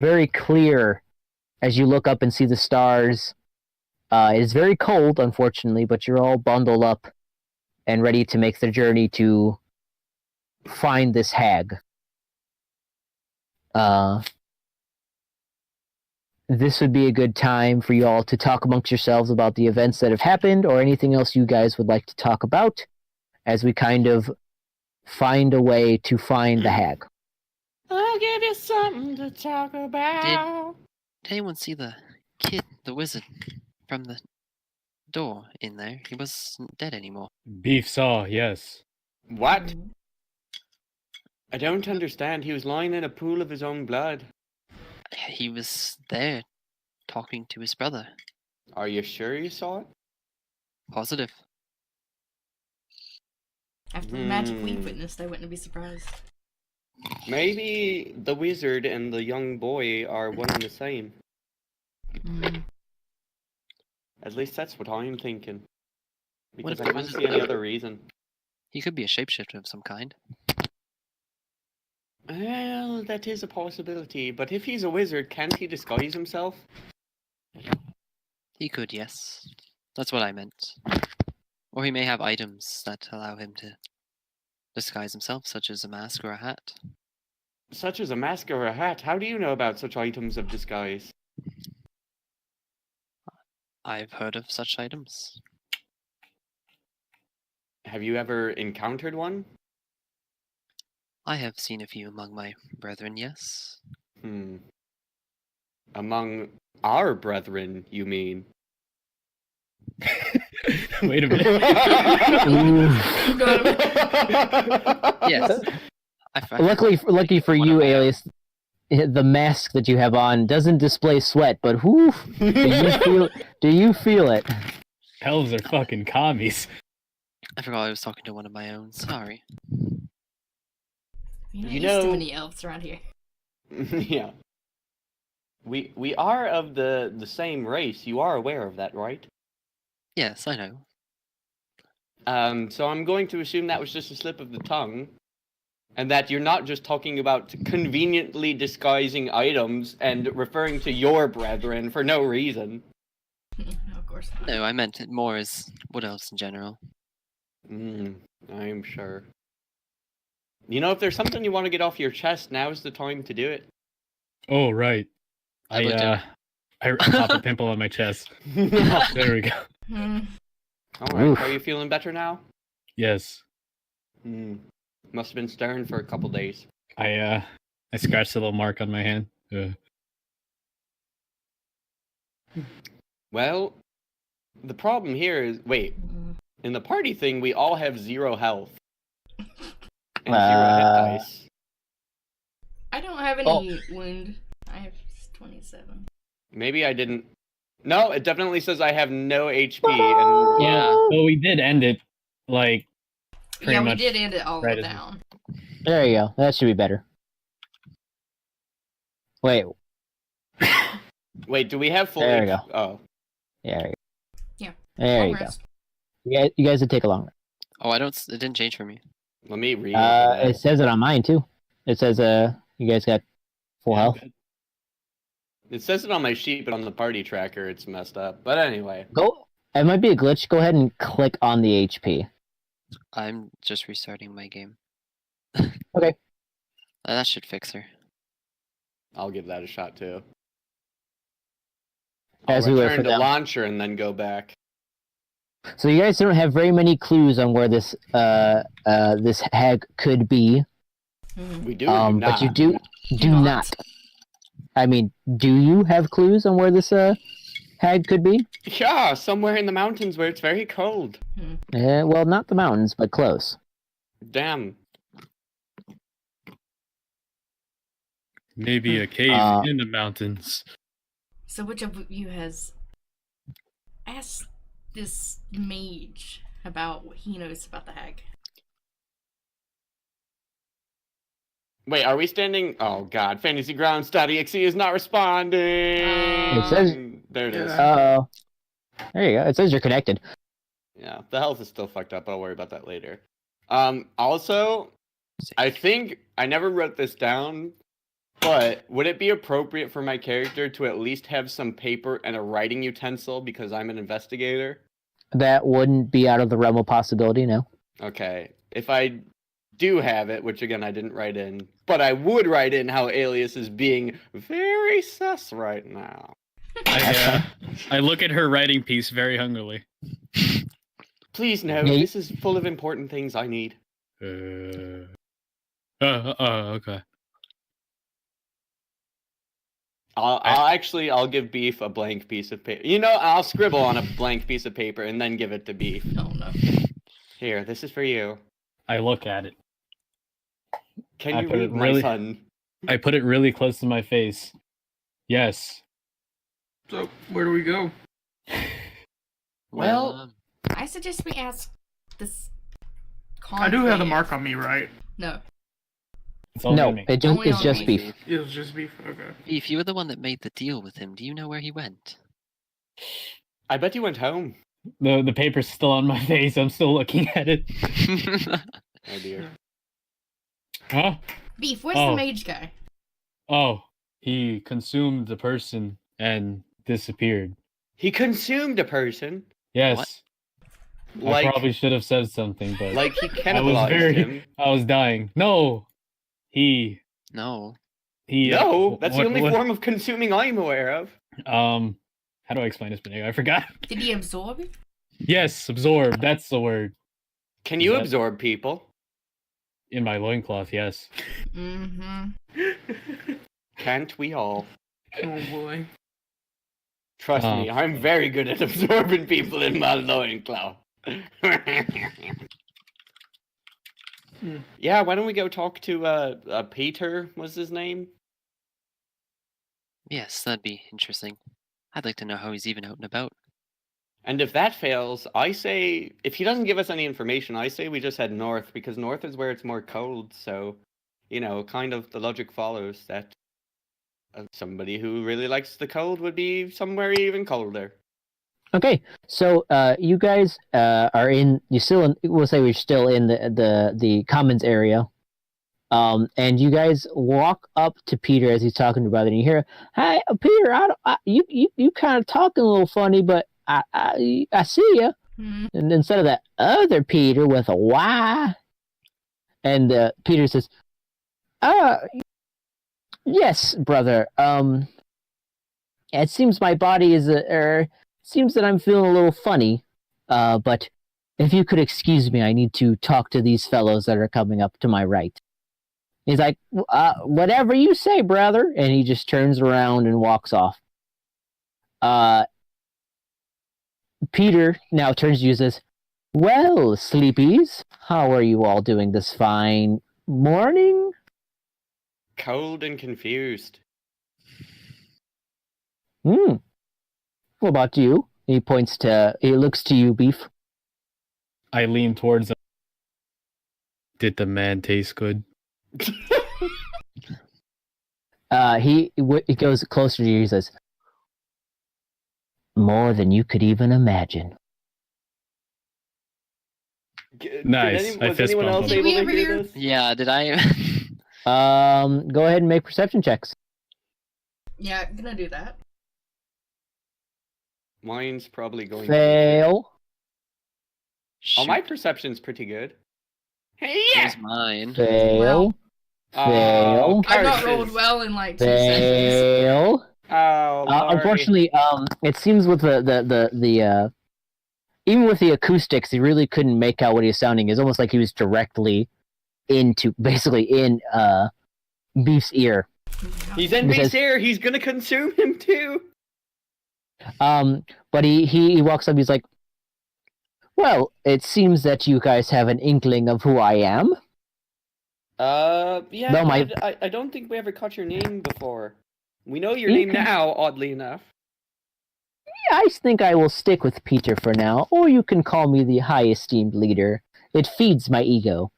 very clear as you look up and see the stars. It's very cold, unfortunately, but you're all bundled up and ready to make the journey to find this hag. This would be a good time for you all to talk amongst yourselves about the events that have happened or anything else you guys would like to talk about as we kind of find a way to find the hag. I'll give you something to talk about. Did anyone see the kid, the wizard, from the door in there? He wasn't dead anymore. Beef saw, yes. What? I don't understand. He was lying in a pool of his own blood. He was there, talking to his brother. Are you sure you saw it? Positive. After the magic we witnessed, I wouldn't be surprised. Maybe the wizard and the young boy are one and the same. At least that's what I'm thinking. Because I don't see any other reason. He could be a shapeshifter of some kind. Well, that is a possibility. But if he's a wizard, can't he disguise himself? He could, yes. That's what I meant. Or he may have items that allow him to disguise himself, such as a mask or a hat. Such as a mask or a hat? How do you know about such items of disguise? I've heard of such items. Have you ever encountered one? I have seen a few among my brethren, yes. Among our brethren, you mean? Wait a minute. Yes. Lucky for you, Alias, the mask that you have on doesn't display sweat, but whoo, do you feel it? Elves are fucking commies. I forgot I was talking to one of my own. Sorry. You know, too many elves around here. Yeah. We are of the same race. You are aware of that, right? Yes, I know. So I'm going to assume that was just a slip of the tongue, and that you're not just talking about conveniently disguising items and referring to your brethren for no reason. No, of course not. No, I meant it more as wood elves in general. I'm sure. You know, if there's something you want to get off your chest, now's the time to do it. Oh, right. I popped a pimple on my chest. There we go. Alright, are you feeling better now? Yes. Must have been staring for a couple days. I scratched a little mark on my hand. Well, the problem here is, in the party thing, we all have 0 health. And 0 hit dice. I don't have any wound. I have 27. Maybe I didn't. No, it definitely says I have no HP. And yeah, well, we did end it, like, yeah, we did end it all right down. There you go. That should be better. Wait. Wait, do we have full? There we go. Oh. Yeah. Yeah. There you go. You guys would take a long rest. Oh, it didn't change for me. Let me read. It says it on mine too. It says you guys got full health. It says it on my sheet, but on the party tracker it's messed up. But anyway. It might be a glitch. Go ahead and click on the HP. I'm just restarting my game. Okay. That should fix her. I'll give that a shot too. As I'll we wait return for to them. launcher and then go back. So you guys don't have very many clues on where this this hag could be. We do, but you do not. I mean, do you have clues on where this hag could be? Yeah, somewhere in the mountains where it's very cold. Well, not the mountains, but close. Damn. Maybe a cave in the mountains. So which of you has asked this mage about what he knows about the hag? Wait, are we standing? Oh god, fantasygrounds.exe is not responding. It says there it is. There you go. It says you're connected. Yeah, the health is still fucked up. I'll worry about that later. Also, I think I never wrote this down, But would it be appropriate for my character to at least have some paper and a writing utensil because I'm an investigator? That wouldn't be out of the realm of possibility, no. Okay. If I do have it, which again I didn't write in, but I would write in how Alias is being very sus right now. I look at her writing piece very hungrily. Please no, Yeah, this is full of important things I need. Okay. I'll give Beef a blank piece of paper. You know, I'll scribble on a blank piece of paper and then give it to Beef. Oh no. Here, this is for you. I look at it. Can I you put it read, my really- son? I put it really close to my face. Yes. So, where do we go? Well, I suggest we ask this. I do have the conclave- mark on me, right? No. It's all No, me. it's Only on just me. beef. It was just beef. Okay. If you were the one that made the deal with him, do you know where he went? I bet he went home. The paper's still on my face. I'm still looking at it. Oh dear. Huh? Beef, where's Oh. the mage guy? Oh, he consumed the person and disappeared. He consumed a person. Yes. Like, I probably should have said something, but like he I was cannibalized him. I was dying. No. He No. No, that's the only what- form of consuming I'm aware of. how do I explain this, Benega? I forgot. Did he absorb it? Yes, absorb. That's the word. Can Is you that- absorb people? In my loincloth, yes. Mm-hmm. Can't we all? Oh boy. Trust Oh. me, I'm very good at absorbing people in my loincloth. Yeah, why don't we go talk to Peter, was his name? Yes, that'd be interesting. I'd like to know how he's even out and about. And if that fails, I say, if he doesn't give us any information, I say we just head north, because north is where it's more cold, so, you know, kind of the logic follows that somebody who really likes the cold would be somewhere even colder. Okay, so you guys are in. You still in. We'll say we're still in the commons area. And you guys walk up to Peter as he's talking to your brother, and you hear, "Hey, Peter, you kind of talking a little funny, but I see you." Hmm. And instead of that other Peter with a Y, and Peter says, yes, brother. It seems my body is seems that I'm feeling a little funny. But if you could excuse me, I need to talk to these fellows that are coming up to my right." He's like, whatever you say, brother. And he just turns around and walks off. Peter now turns to you and says, "Well, sleepies, how are you all doing this fine morning?" Cold and confused. What about you? He looks to you, Beef. I lean towards him. Did the man taste good? He goes closer to you. He says, "More than you could even imagine." Nice, I Was fist anyone bump else him. able Did we to ever hear hear- this? Yeah, did I? Go ahead and make perception checks. Yeah, I'm gonna do that. Mine's probably going Fail. Oh, my Shoot, perception's pretty good. Hey, here's mine. Fail. Fail. I got curses. rolled well in like 2 seconds. Fail. Oh, Lordy. Unfortunately, it seems with the even with the acoustics, he really couldn't make out what he was sounding. It's almost like he was directly basically in Beef's ear. He's in Because- Beef's ear. He's gonna consume him too. But he walks up. He's like, "Well, it seems that you guys have an inkling of who I am." Yeah. No, my- but I don't think we ever caught your name before. We know your You name can- now, oddly enough. I think I will stick with Peter for now, or you can call me the high esteemed leader. It feeds my ego.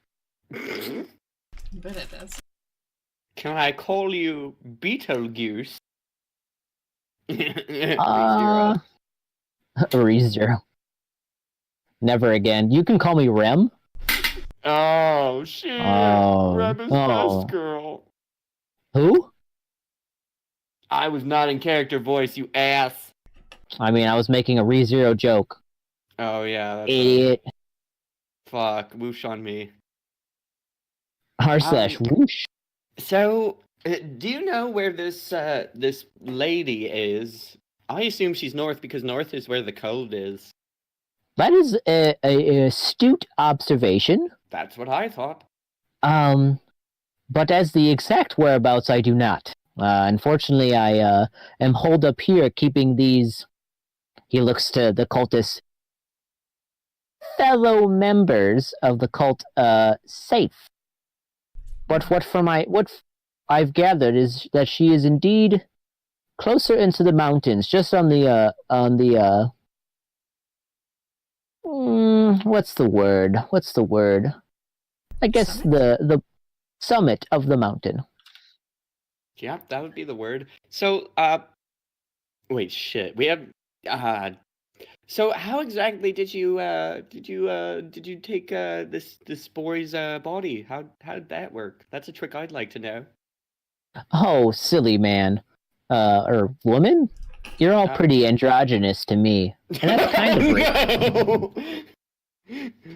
You bet it does. Can I call you Beetlejuice? Uh, ReZero. Never again. You can call me Rem. Oh shit! Oh, Rem is oh. best girl. Who? I was not in character voice, you ass. I mean, I was making a ReZero joke. Oh yeah, that's Idiot. fuck. Whoosh on me. /whoosh. So, do you know where this lady is? I assume she's north because north is where the cold is. That is a astute observation. That's what I thought. But as the exact whereabouts, I do not. Unfortunately, I am holed up here keeping these. He looks to the cultist fellow members of the cult safe. But what I've gathered is that she is indeed closer into the mountains, just on the what's the word? I guess the summit of the mountain. Yeah, that would be the word. So, wait, shit. We have, so how exactly did you take this boy's body? How did that work? That's a trick I'd like to know. Oh, silly man, or woman? You're all pretty androgynous to me, and that's kind of weird.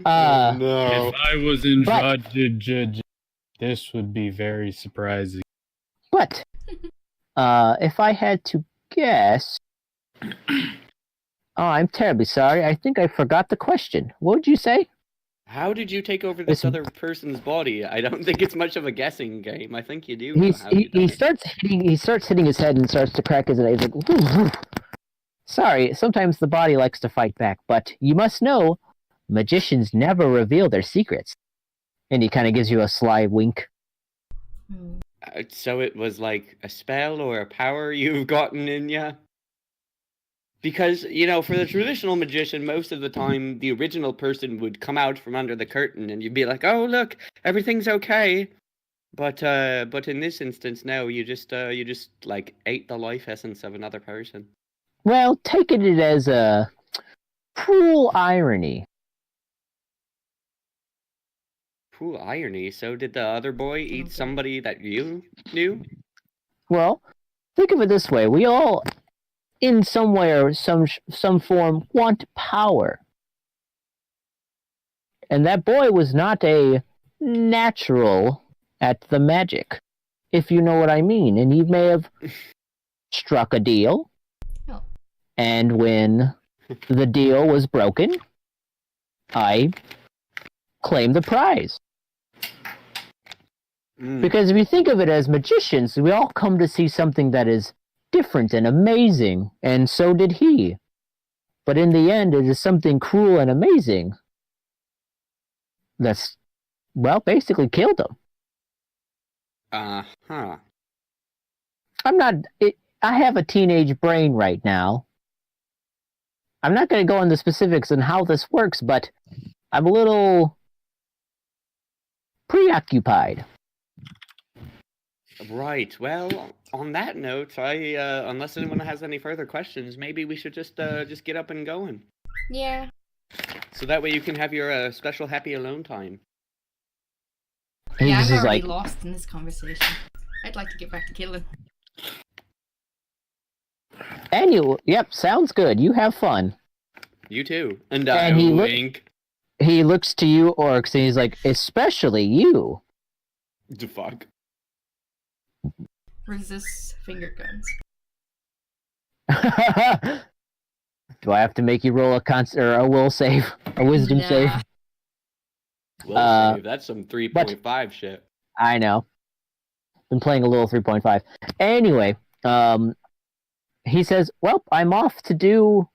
No. If I was in judge, this would be very surprising. But, if I had to guess, oh, I'm terribly sorry. I think I forgot the question. What would you say? How did you take over this other person's body? I don't think it's much of a guessing game. I think you do. He starts hitting his head and starts to crack his head. He's like, woof, woof. Sorry, sometimes the body likes to fight back, but you must know, magicians never reveal their secrets. And he kind of gives you a sly wink. So it was like a spell or a power you've gotten in ya? Because, you know, for the traditional magician, most of the time, the original person would come out from under the curtain and you'd be like, oh, look, everything's okay. But in this instance, no, you just like, ate the life essence of another person. Well, taking it as a cruel irony. Cruel irony? So did the other boy eat somebody that you knew? Well, think of it this way. We all, in some way or some form, want power. And that boy was not a natural at the magic, if you know what I mean. And he may have struck a deal. Oh. And when the deal was broken, I claimed the prize. Because if you think of it as magicians, we all come to see something that is different and amazing, and so did he. But in the end, it is something cruel and amazing that's, well, basically killed him. Uh-huh. I have a teenage brain right now. I'm not going to go into specifics on how this works, but I'm a little preoccupied. Right. Well, on that note, unless anyone has any further questions, maybe we should just get up and going. Yeah. So that way you can have your special happy alone time. Yeah, I'm already like, lost in this conversation. I'd like to get back to killing. Anyway, yep, sounds good. You have fun. You too. And wink. He looks to you, Orcs, and he's like, especially you. The fuck? Resist finger guns. Do I have to make you roll a will save? A wisdom save? Will save. That's some 3.5 shit. I know. Been playing a little 3.5. Anyway, he says, well, I'm off to do...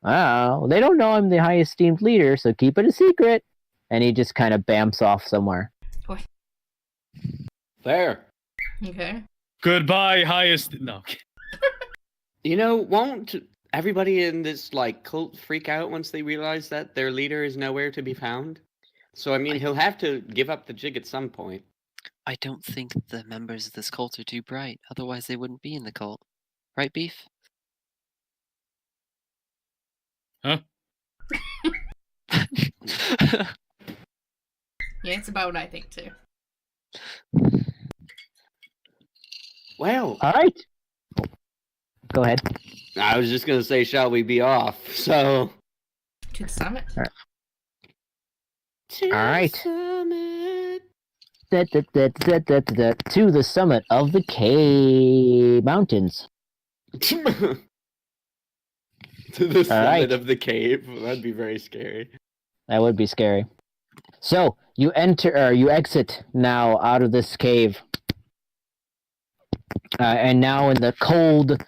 they don't know I'm the high esteemed leader, so keep it a secret. And he just kind of bamps off somewhere. There. Okay. Goodbye, highest... No. You know, won't everybody in this, like, cult freak out once they realize that their leader is nowhere to be found? So, I mean, he'll have to give up the jig at some point. I don't think the members of this cult are too bright. Otherwise, they wouldn't be in the cult. Right, Beef? Huh? Yeah, it's about what I think too. Well, All right. Go ahead. I was just gonna say, shall we be off? So. To the summit. Alright. Summit. To the summit of the cave mountains. To the summit Alright. of the cave. That'd be very scary. That would be scary. So you exit now out of this cave, and now in the cold,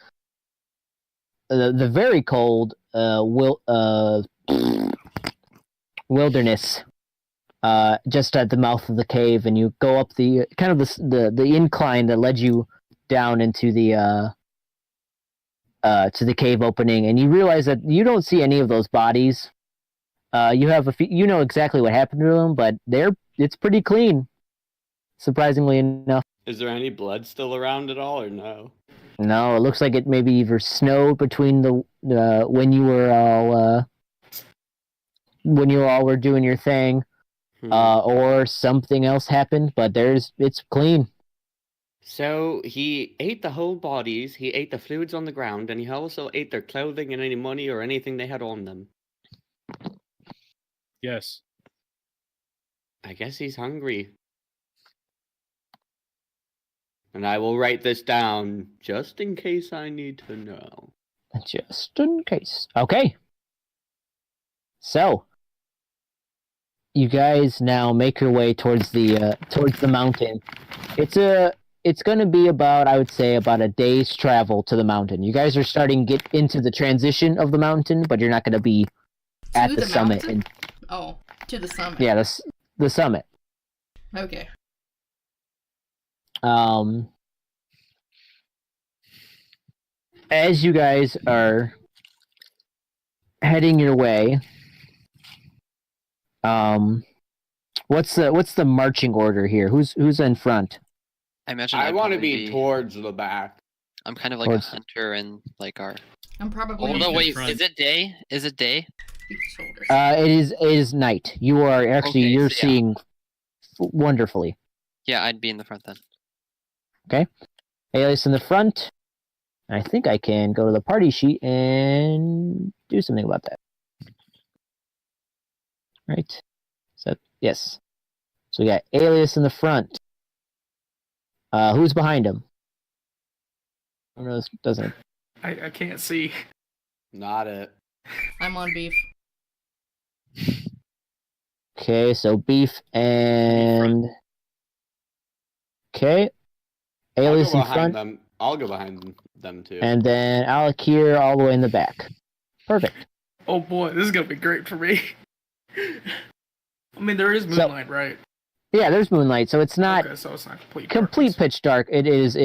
the very cold wilderness, just at the mouth of the cave, and you go up the kind of the incline that led you down into the to the cave opening, and you realize that you don't see any of those bodies. You have you know exactly what happened to them, but it's pretty clean, surprisingly enough. Is there any blood still around at all, or no? No, it looks like it maybe either snowed between the when you all were doing your thing, or something else happened. But it's clean. So he ate the whole bodies, he ate the fluids on the ground, and he also ate their clothing and any money or anything they had on them. Yes. I guess he's hungry. And I will write this down just in case I need to know. Just in case. Okay. So you guys now make your way towards the mountain. It's going to be about, I would say, about a day's travel to the mountain. You guys are starting to get into the transition of the mountain, but you're not going to be at To the the summit. mountain? Oh, to the summit. Yeah, the summit. Okay. As you guys are heading your way, what's the marching order here? Who's in front? I imagine I I'd want to probably be towards the back. I'm kind of like towards- a hunter and like our. I'm probably Oh no! in Wait, front. is it day? Is it day? shoulders. It is night. You are actually Okay, you're so yeah. seeing wonderfully. Yeah, I'd be in the front then. Alias in the front. I think I can go to the party sheet and do something about that. Right? So yes. So we got Alias in the front. Who's behind him? Oh no, this doesn't. I can't see. Not it. I'm on beef. Okay, so Beef and okay. Alias in behind front, them. I'll go behind them too. and then Alec here all the way in the back. Perfect. Oh boy, this is gonna be great for me. I mean, there is So- moonlight, right? Yeah, there's moonlight, so it's not Okay, so it's not complete. complete darkness. pitch dark. It is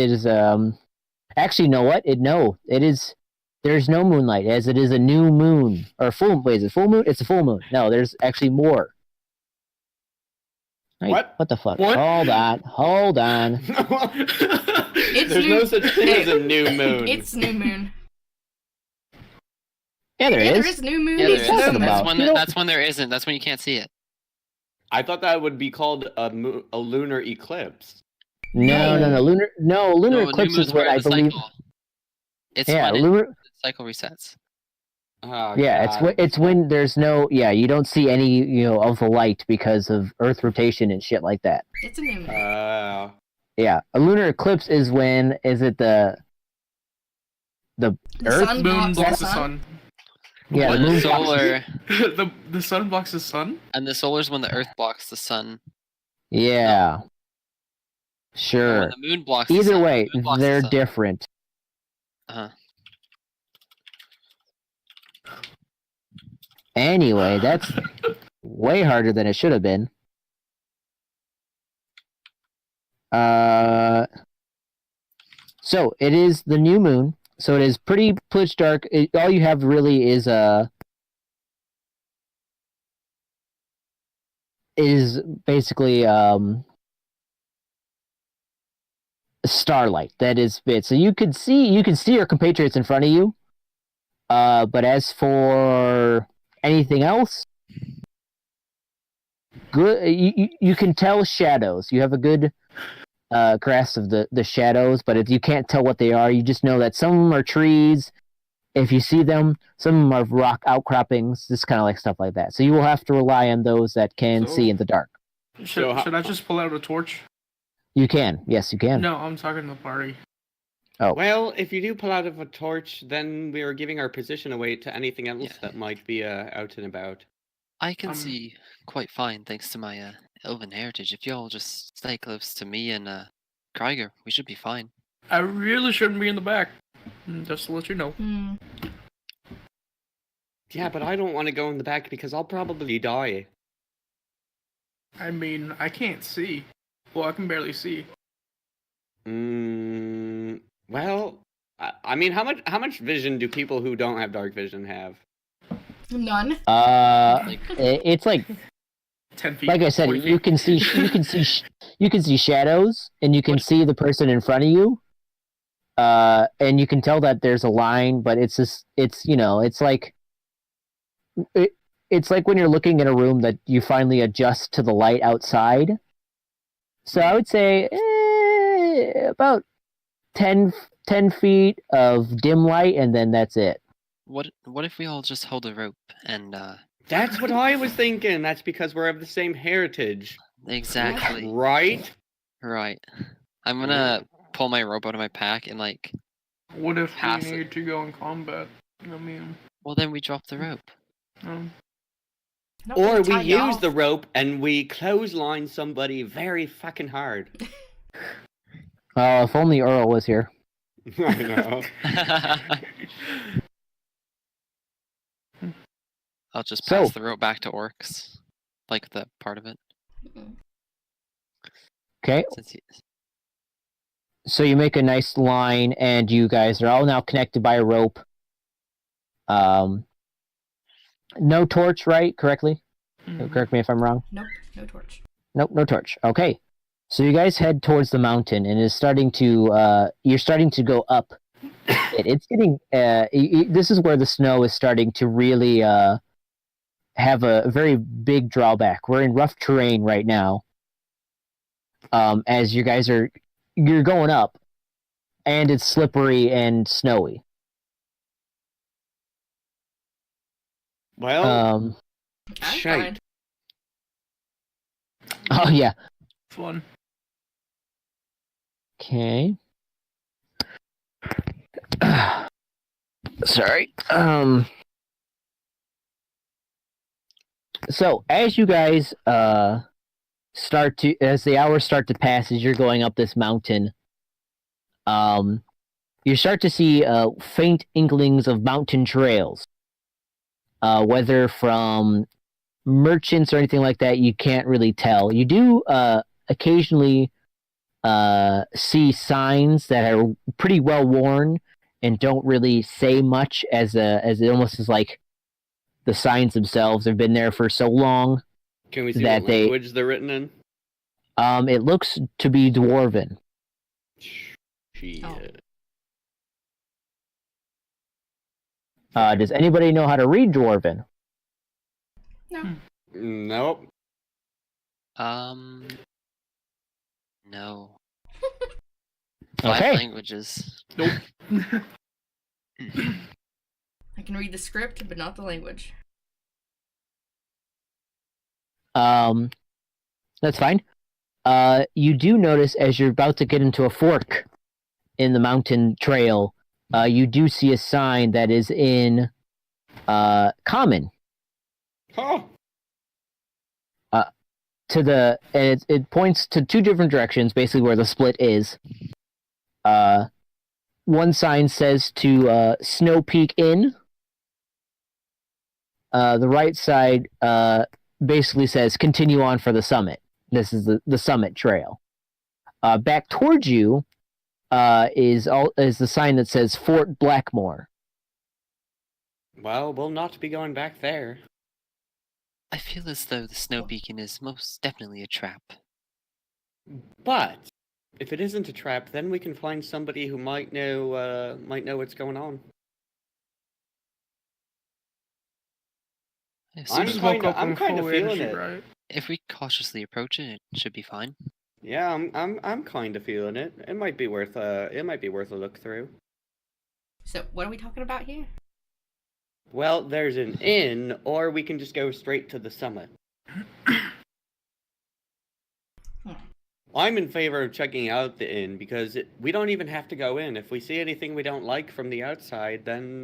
actually, you know what? It is there's no moonlight, as it is a new moon. Or full wait, is it full moon? It's a full moon. No, there's actually more. Right, What? the fuck? What? Hold on. It's There's new. no such thing as a new moon. It's new moon. Yeah, there Yeah, is. there is new moon. Yeah, What there are you is. talking about? You don't- That's when there isn't. That's when you can't see it. I thought that would be called a lunar eclipse. No. Lunar No, new eclipse moon's is what where I the believe. cycle- It's Yeah, when lunar. the cycle resets. Oh, Yeah, God. it's when there's no. Yeah, you don't see any of the light because of Earth rotation and shit like that. It's a new moon. Yeah, a lunar eclipse is when the The Earth sun Moon blocks blocks the the sun. sun. yeah When the the moon solar the sun blocks the sun. and the solar's when the Earth blocks the sun. Yeah, And sure. when the moon blocks. the Either sun, way, the moon blocks the they're sun. different. Uh-huh. Anyway, that's way harder than it should have been. So it is the new moon. So it is pretty pitch dark. All you have really is basically starlight. That is it. So you can see your compatriots in front of you. But as for anything else, good. You can tell shadows. You have a good grasp of the shadows, but you can't tell what they are. You just know that some of them are trees. If you see them, some of them are rock outcroppings, just kind of like stuff like that. So you will have to rely on those that can So- see in the dark. Should I just pull out a torch? You can. Yes, you can. No, I'm talking to the party. Oh. Well, if you do pull out of a torch, then we are giving our position away to anything else Yeah. that might be out and about. I can Um, see quite fine thanks to my elven heritage. If y'all just stay close to me and Krieger, we should be fine. I really shouldn't be in the back. Just to let you know. Hmm. Yeah, but I don't want to go in the back because I'll probably die. I mean, I can't see. Well, I can barely see. Well, I mean, how much vision do people who don't have dark vision have? None. It's like 10 feet. like I said, 40 you feet. can see you can see shadows, and you can What- see the person in front of you. And you can tell that there's a line, but it's just it's like it's like when you're looking in a room that you finally adjust to the light outside. So I would say about 10 feet of dim light, and then that's it. What if we all just hold a rope and That's what I was thinking. That's because we're of the same heritage, exactly right? right. I'm gonna pull my rope out of my pack and like. What if Pass we it. need to go in combat? I mean, Well, then we drop the rope. Not Or gonna we tie you use off. the rope and we clothesline somebody very fucking hard. If only Earl was here. I know. I'll just So- pass the rope back to Orcs, like the part of it. Okay, Since he, so you make a nice line, and you guys are all now connected by a rope. No torch, right? Correctly? Correct me if I'm wrong. Nope. No torch. Nope, no torch. Okay. So you guys head towards the mountain, and it's starting to you're starting to go up. It's getting this is where the snow is starting to really have a very big drawback. We're in rough terrain right now. As you guys you're going up, and it's slippery and snowy. Well, I'm shite. fine. Oh yeah. fun. Okay. Sorry. So as you guys as the hours start to pass as you're going up this mountain, you start to see faint inklings of mountain trails. Whether from merchants or anything like that, you can't really tell. You do occasionally see signs that are pretty well worn and don't really say much, as it almost is like the signs themselves have been there for so long. Can we see that what they- language they're written in? It looks to be dwarven. Shit. Oh. Does anybody know how to read dwarven? No. Nope. no. 5 Okay. languages. Nope. I can read the script, but not the language. That's fine. You do notice as you're about to get into a fork in the mountain trail, you do see a sign that is in common. Oh. And it points to 2 different directions, basically where the split is. One sign says to Snow Peak Inn. The right side basically says continue on for the summit. This is the summit trail. Back towards you is the sign that says Fort Blackmore. Well, we'll not be going back there. I feel as though the snow beacon is most definitely a trap. But if it isn't a trap, then we can find somebody who might know what's going on. Yeah, I'm Just so woke kinda- up I'm in kinda full feeling energy, it. right? if we cautiously approach it, it should be fine. Yeah, I'm kind of feeling it. It might be worth a look through. So, what are we talking about here? Well, there's an inn, or we can just go straight to the summit. I'm in favor of checking out the inn because we don't even have to go in. If we see anything we don't like from the outside, then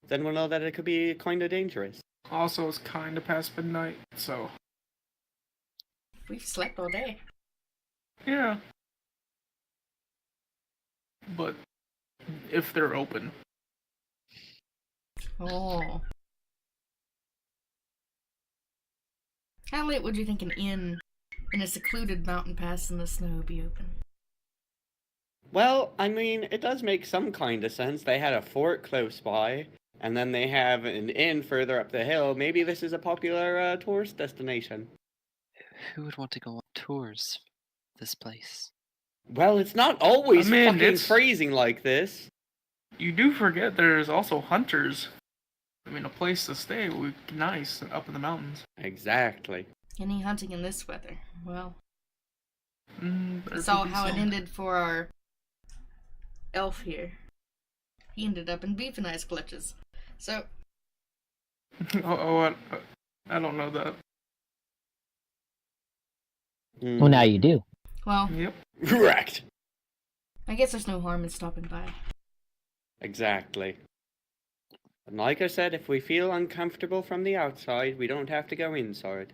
we'll know that it could be kind of dangerous. Also, it's kind of past midnight, so We've slept all day. yeah. But if they're open, Oh. How late would you think an inn in a secluded mountain pass in the snow would be open? Well, I mean, it does make some kind of sense. They had a fort close by, and then they have an inn further up the hill. Maybe this is a popular tourist destination. Who would want to go on tours this place? Well, it's not always I mean, fucking it's- freezing like this. you do forget there's also hunters. I mean, a place to stay would be nice up in the mountains. Exactly. Any hunting in this weather? Well, There we saw could be how it some. ended for our elf here. He ended up in beef and ice clutches. So, I don't know that. Well, now you do. well, Yep. Correct. I guess there's no harm in stopping by. Exactly. And like I said, if we feel uncomfortable from the outside, we don't have to go inside.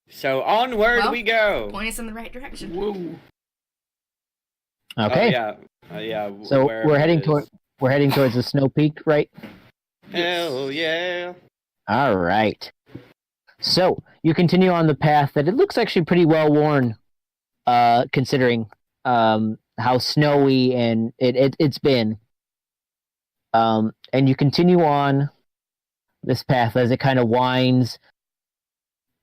So onward Well, we go. Point us in the right direction. Whoa. Okay. Yeah. So wherever we're it heading is. towards the snow peak, right? Hell yeah. All right. So you continue on the path that it looks actually pretty well worn, considering how snowy and it's been. And you continue on this path as it kind of winds.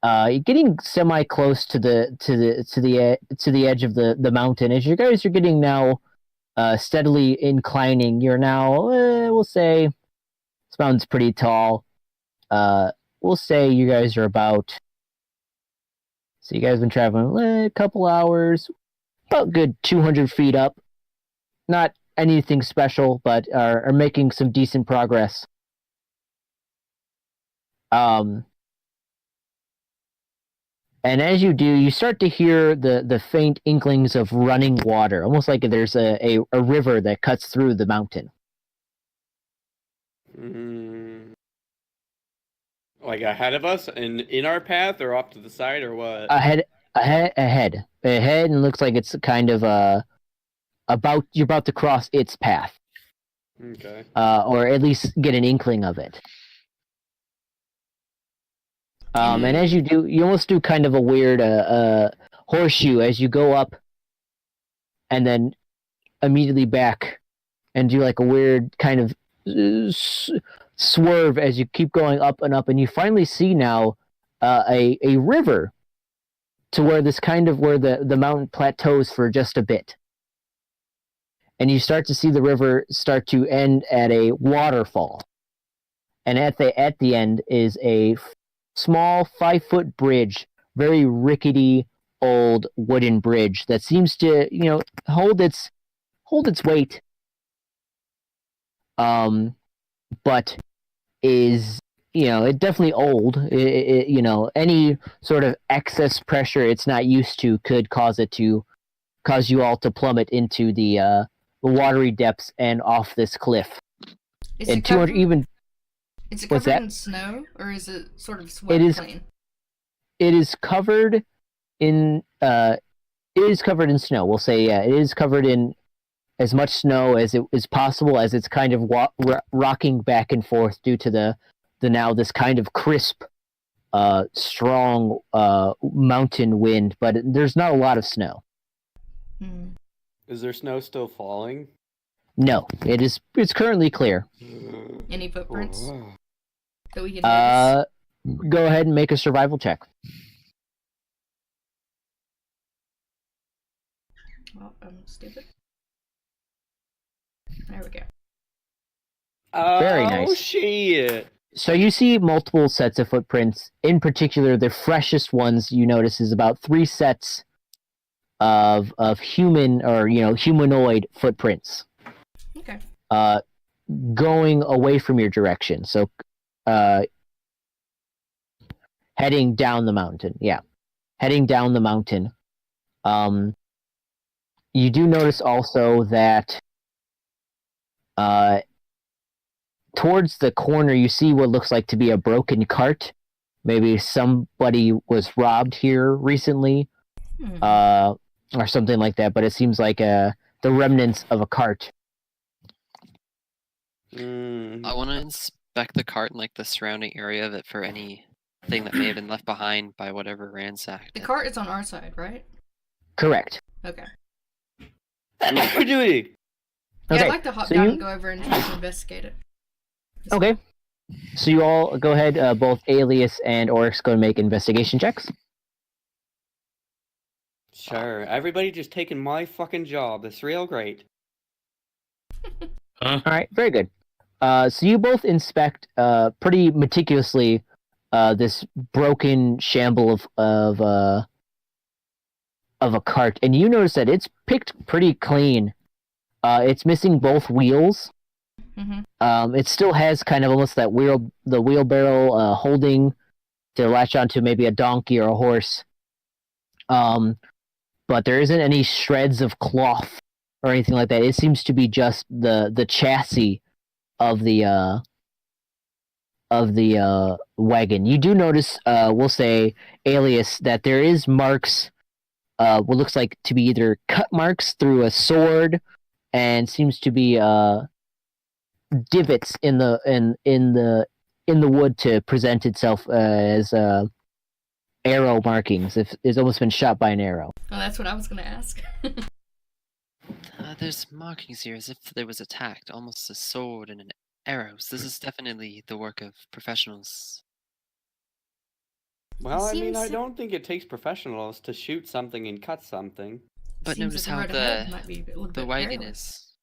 You're getting semi close to the edge of the mountain. As you guys are getting now steadily inclining, you're now we'll say this mountain's pretty tall. We'll say you guys are about. So you guys have been traveling a couple hours, about good 200 feet up. Not anything special, but are making some decent progress. And as you do, you start to hear the faint inklings of running water, almost like there's a river that cuts through the mountain. Like ahead of us, in our path, or off to the side, or what? Ahead, and looks like it's kind of you're about to cross its path, Okay. or at least get an inkling of it. And as you do, you almost do kind of a weird horseshoe as you go up, and then immediately back, and do like a weird kind of swerve as you keep going up and up, and you finally see now a river to where the mountain plateaus for just a bit, and you start to see the river start to end at a waterfall, and at the end is a small 5-foot bridge, very rickety old wooden bridge that seems to hold its weight, but is it's definitely old. Any sort of excess pressure it's not used to could cause you all to plummet into the watery depths and off this cliff. Is And it 200 covered, even is it what's covered that? in snow, or is it sort of swept It is- plain? it is covered in snow. We'll say, yeah, it is covered in as much snow as it is possible, as it's kind of rocking back and forth due to the now this kind of crisp, strong mountain wind, but there's not a lot of snow. Hmm. Is there snow still falling? No, it's currently clear. Any footprints that we can notice? Go ahead and make a survival check. Well, I'm stupid. There we go. Oh, Very nice. shit. So you see multiple sets of footprints. In particular, the freshest ones you notice is about 3 sets of human or humanoid footprints. Okay. Going away from your direction. So heading down the mountain. Yeah. Heading down the mountain. You do notice also that towards the corner you see what looks like to be a broken cart. Maybe somebody was robbed here recently, or something like that, but it seems like the remnants of a cart. I want to inspect the cart and like the surrounding area of it for anything that may have been left behind by whatever ransacked The it. cart is on our side, right? Correct. Okay. What do we? Yeah, Okay, I'd like to hop so down you- and go over and try to investigate it. Okay. So you all go ahead, both Alias and Orcs go and make investigation checks. Sure. Everybody just taking my fucking job. It's real great. Huh? All right, very good. So you both inspect pretty meticulously this broken shamble of a cart, and you notice that it's picked pretty clean. It's missing both wheels. Mm-hmm. It still has kind of almost that wheelbarrow holding to latch onto maybe a donkey or a horse. But there isn't any shreds of cloth or anything like that. It seems to be just the chassis of the wagon. You do notice, we'll say, Alias, that there is marks, what looks like to be either cut marks through a sword, and seems to be divots in the wood to present itself as arrow markings. If it's almost been shot by an arrow. Oh, that's what I was gonna ask. There's markings here as if there was attacked, almost a sword and an arrows. This is definitely the work of professionals. Well, I mean, I Seems- don't think it takes professionals to shoot something and cut something. But Seems notice like how road ahead might be a little the bit wagon perilous. is.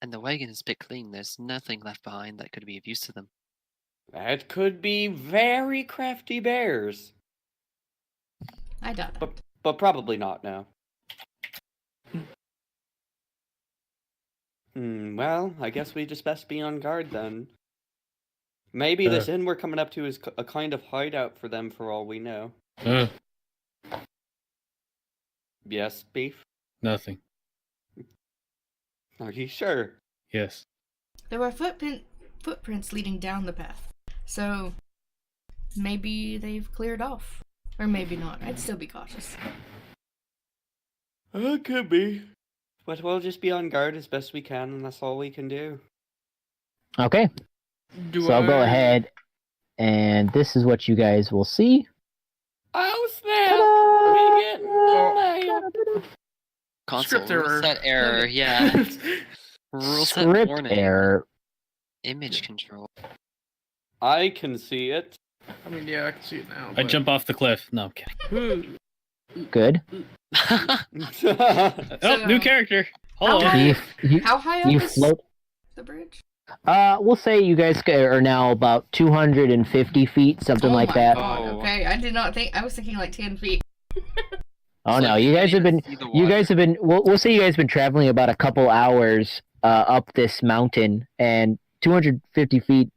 And the wagon is picked clean. There's nothing left behind that could be of use to them. That could be very crafty bears. I doubt that. But probably not now. Well, I guess we just best be on guard then. Maybe this inn we're coming up to is a kind of hideout for them for all we know. Yes, Beef? Nothing. Are you sure? Yes. There were footprints leading down the path, so maybe they've cleared off, or maybe not. I'd still be cautious. It could be. But we'll just be on guard as best we can, and that's all we can do. Okay. So I'll go ahead, and this is what you guys will see. Oh, snap! We get mail! Console Script rule error. set error, yeah. Rule set Script warning. error. Image control. I can see it. I mean, yeah, I can see it now. I but- jump off the cliff. No, I'm kidding. Good. Oh, new character. Hold How on. high- You How high up you is float. the bridge? We'll say you guys are now about 250 feet, something Oh like my that. God, Oh. okay, I did not think. I was thinking like 10 feet. Oh It's no, like you guys have can't been even see the you water. guys have been we'll say you guys have been traveling about a couple hours up this mountain, and 250 feet,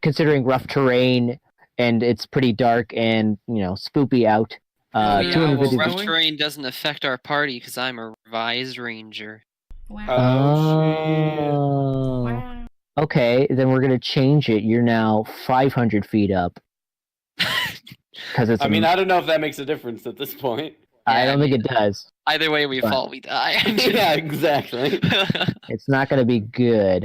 considering rough terrain, and it's pretty dark and spoopy out. Oh, yeah, 250 well, feet. rough terrain doesn't affect our party because I'm a revised ranger. Wow. Oh, Wow. okay, then we're gonna change it. You're now 500 feet up because it's. I mean, I don't know if that makes a difference at this point. I Yeah, don't think it does. Either way we But- fall, we die. Yeah, exactly. It's not gonna be good.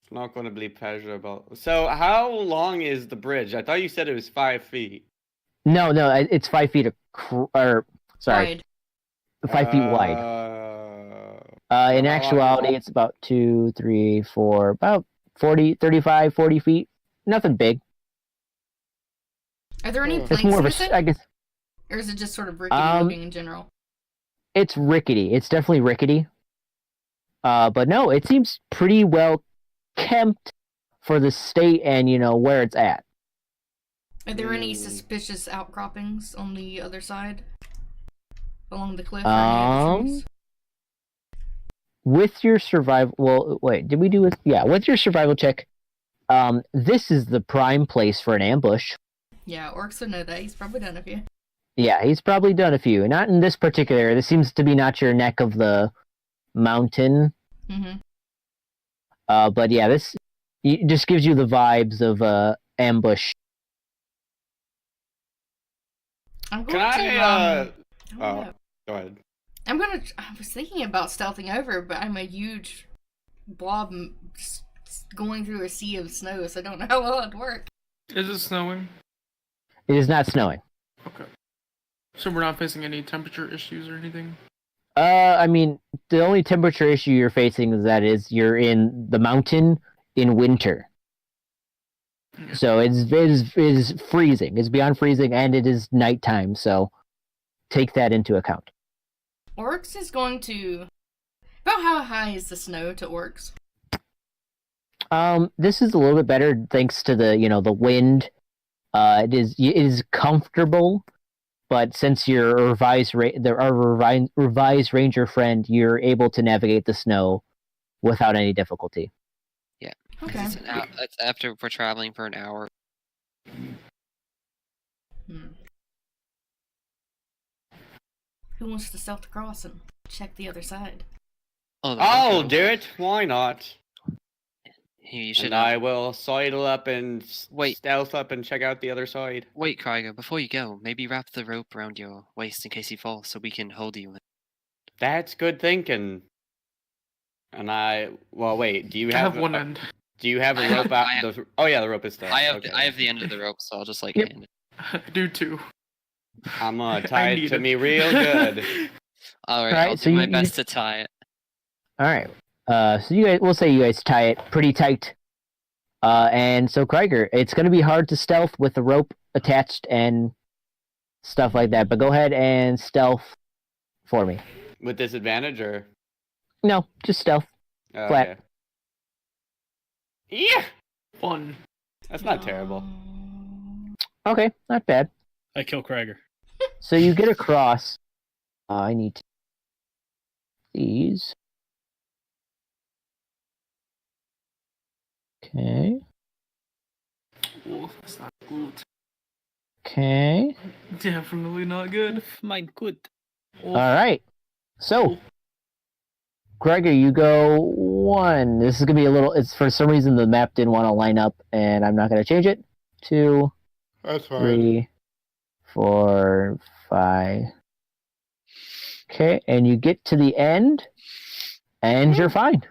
It's not going to be pleasurable. So, how long is the bridge? I thought you said it was 5 feet. No, it's 5 feet or sorry, Wide. 5 feet wide. In how actuality, long? it's about 2, 3, 4, about 40, 35, 40 feet. Nothing big. Are there any It's It's planks more of in a, this thing? I guess, Or is it just sort of rickety looking in general? it's rickety. It's definitely rickety. But no, it seems pretty well kept. for the state and where it's at. Are there any Mm. suspicious outcroppings on the other side? Along the cliff or any of the trees? With your survival, well, wait, did we do it? Yeah, with your survival check, this is the prime place for an ambush. Yeah, Orcs would know that. He's probably done a few. Yeah, he's probably done a few. Not in this particular area. This seems to be not your neck of the mountain. Mm-hmm. But yeah, this just gives you the vibes of ambush. I'm Can going to, oh, go ahead. I was thinking about stealthing over, but I'm a huge blob going through a sea of snow, so I don't know how well it'd work. Is it snowing? It is not snowing. Okay. So we're not facing any temperature issues or anything? I mean, the only temperature issue you're facing is you're in the mountain in winter. Yeah. So it is freezing. It's beyond freezing, and it is nighttime, so take that into account. Orcs is going to... About how high is the snow to Orcs? This is a little bit better thanks to the the wind. It is comfortable, but since you're a revised ranger friend, you're able to navigate the snow without any difficulty. Okay. It's after we're traveling for an hour. Who wants to stealth across and check the other side? I'll do it. Why not? You should. And I will sidle up and Wait. stealth up and check out the other side. Wait, Kryger, before you go, maybe wrap the rope around your waist in case you fall, so we can hold you. That's good thinking. And wait. Do you I have have one end. Do you have a rope out? Oh yeah, the rope is there. I have Okay. I have the end of the rope, so I'll just Yep. hand it. I do too. I'm gonna I tie it need to it. me real good. Alright, Alright, I'll so do my you- best to tie it. All right. So we'll say you guys tie it pretty tight. And so Kryger, it's going to be hard to stealth with the rope attached and stuff like that. But go ahead and stealth for me. With disadvantage or? No, just stealth. Oh, Flat. okay. Yeah, Fun. that's not terrible. Okay, not bad. I kill Krager. So you get across. I need to these. Okay. Oh, that's not good. Okay. Definitely not good. Mein good. Oh, All right. So, Gregor, you go one. This is gonna be a little. It's for some reason the map didn't want to line up, and I'm not gonna change it. 2, That's 3, 4, 5. Okay, and you get to the end, and you're fine.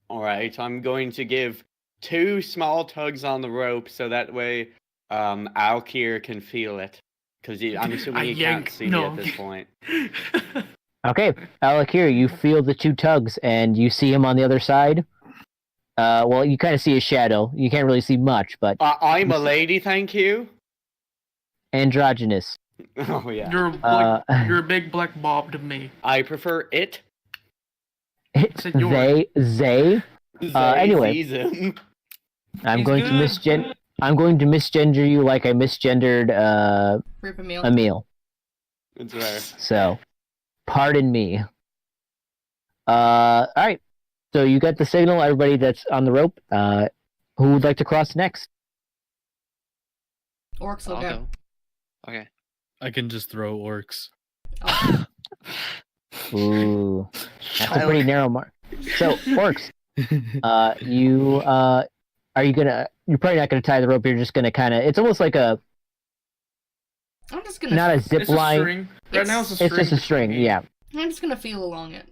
All right, I'm going to give 2 small tugs on the rope so that way Alkir can feel it. Because I'm assuming I he can't yank. see me No. at this point. Okay, Alakir, you feel the 2 tugs, and you see him on the other side. Well, you kind of see a shadow. You can't really see much, but I'm a lady, thank you. androgynous. Oh, yeah. You're a big black bob to me. I prefer it. said yours. They. Anyway. sees him. I'm He's going to good. I'm going to misgender you like I misgendered Rip a meal. Emil. It's rare. So, pardon me. All right. So you got the signal. Everybody that's on the rope. Who would like to cross next? Orcs will I'll go. go. Okay. I can just throw orcs. Oh. Ooh, that's a pretty narrow mark. So, Orcs, you are you gonna? You're probably not gonna tie the rope. You're just gonna kind of. It's almost like a I'm just gonna. not a zip It's a line. string. Right now it's a string. It's just a string. Yeah. I'm just gonna feel along it.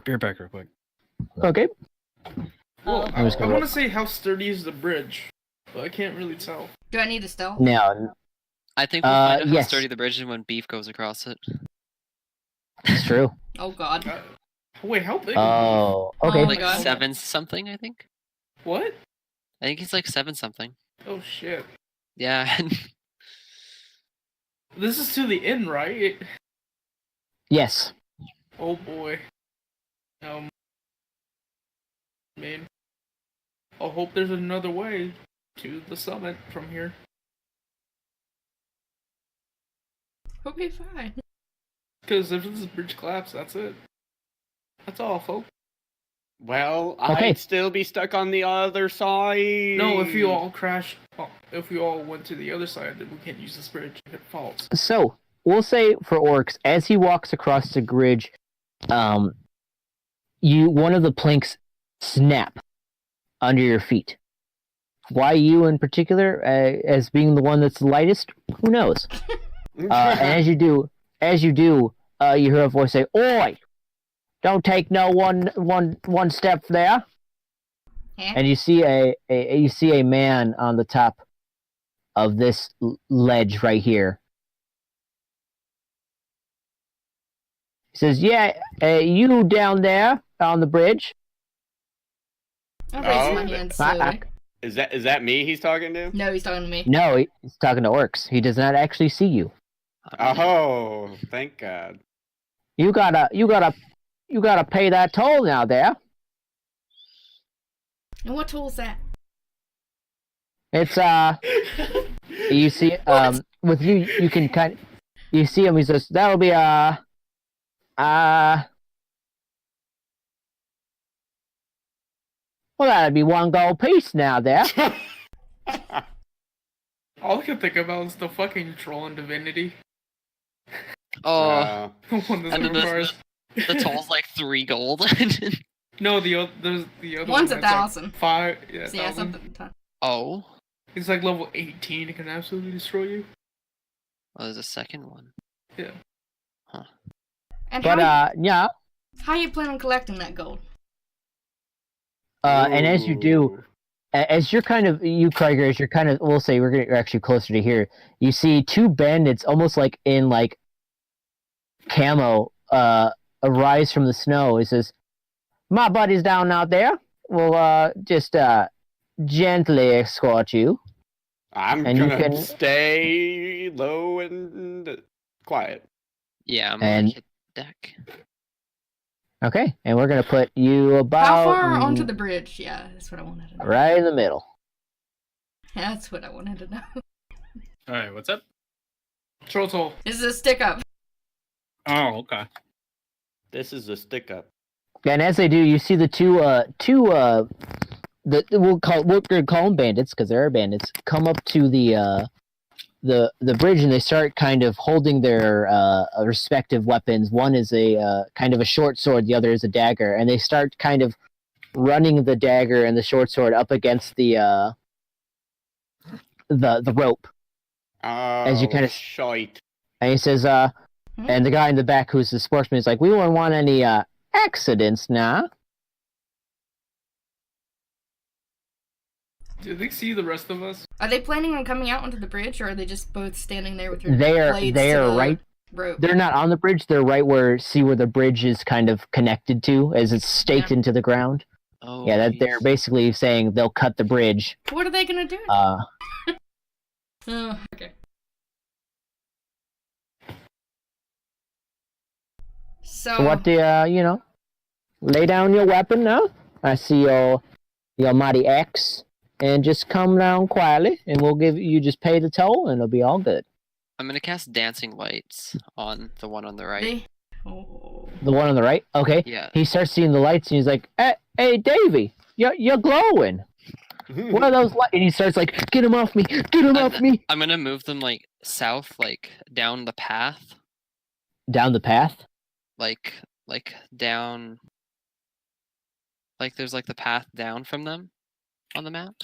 Beer back real quick. Okay. Well, I'm just I gonna want to say how sturdy is the bridge, but I can't really tell. Do I need to stealth? Now, I think we'll find out how yes. sturdy the bridge is when beef goes across it. it's true. Oh God. Wait, how big? Oh, okay. Oh my Like God. 7 something, I think. What? I think he's like 7 something. Oh shit! Yeah. This is to the inn, right? Yes. Oh boy. Man. I hope there's another way to the summit from here. We'll be fine. Because if this bridge collapses, that's it. That's all, folks. Well, Okay. I'd still be stuck on the other side. No, if you all crash, if we all went to the other side, then we can't use this bridge if it falls. So we'll say for Orcs, as he walks across the bridge, one of the planks snap under your feet. Why you in particular, as being the one that's the lightest, who knows? And as you do, you hear a voice say, "Oi! Don't take no one step there." Eh? And you see a man on the top of this ledge right here. He says, "Yeah, you down there on the bridge." I'll raise my Oh, hand I- slowly. Is that me he's talking to? No, he's talking to me. No, he's talking to Orcs. He does not actually see you. Oh, thank God. You gotta pay that toll now there. And what tool's that? It's you see with you can you see him. He says that'll be well, that'd be one gold piece now there. All I can think about is the fucking troll in Divinity. Oh, The one that's and then requires... the toll's like 3 gold. No, there's the other One's one. 1,000. Like 5, yeah, So yeah, 1,000. something. Oh, It's like level 18. It can absolutely destroy you. well, there's a second one. Yeah. And But yeah. how you plan on collecting that gold? And as you do, as you're kind of Krieger, as you're kind of, we'll say you're actually closer to here. You see 2 bandits, almost like in like camo, arise from the snow. He says, "My buddy's down out there. We'll just gently escort you." I'm And you gonna can- stay low and quiet. Yeah, I'm And- gonna hit deck. Okay, and we're gonna put you about How far onto the bridge? Yeah, that's what I wanted to know. right in the middle. That's what I wanted to know. All right, what's up? Troll toll. This is a stick up. Oh, okay. This is a stick up. And as they do, you see the two we're gonna call them bandits because they're bandits. Come up to the bridge and they start kind of holding their respective weapons. One is a kind of a short sword, the other is a dagger, and they start kind of running the dagger and the short sword up against the rope. Oh, As you kinda- shite. And he says, and the guy in the back who's the sportsman is like, "We wouldn't want any accidents now." Do they see the rest of us? Are they planning on coming out onto the bridge, or are they just both standing there with their They blades to are the right. rope? They're not on the bridge. They're right where the bridge is kind of connected to, as it's staked Yeah. into the ground. Oh, Yeah, that they're jeez. basically saying they'll cut the bridge. What are they gonna do? Uh, Oh, okay. So what do lay down your weapon now? I see your mighty axe, and just come down quietly, and we'll give you just pay the toll, and it'll be all good. I'm gonna cast dancing lights on the one on the right. they. Oh. The one on the right, okay. Yeah. He starts seeing the lights, and he's like, "Hey, Davey, you're glowing. What are those lights?" And he starts like, "Get him off me! Get him off me!" I'm gonna move them like south, like down the path, Down the path. like down. Like there's like the path down from them on the map.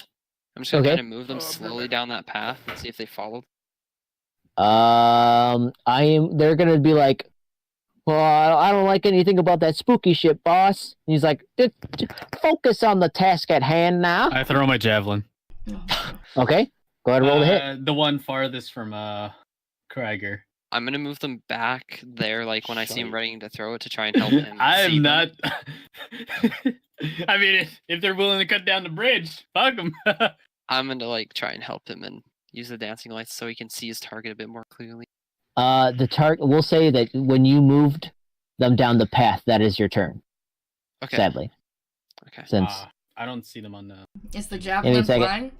I'm just gonna Okay. kind of move them slowly down that path and see if they follow. They're gonna be like, "Well, I don't like anything about that spooky shit, boss." And he's like, "Focus on the task at hand now." I throw my javelin. Oh. Okay, go ahead and roll the hit. The one farthest from Krieger. I'm gonna move them back there, like when I see him Shite. ready to throw it to try and help him. I see am them. not. I mean, if they're willing to cut down the bridge, fuck them. I'm gonna like try and help him and use the dancing lights so he can see his target a bit more clearly. The target. We'll say that when you moved them down the path, that is your turn. Okay. Sadly, Okay. since I don't see them on the. Is the Give me a javelin second. flying?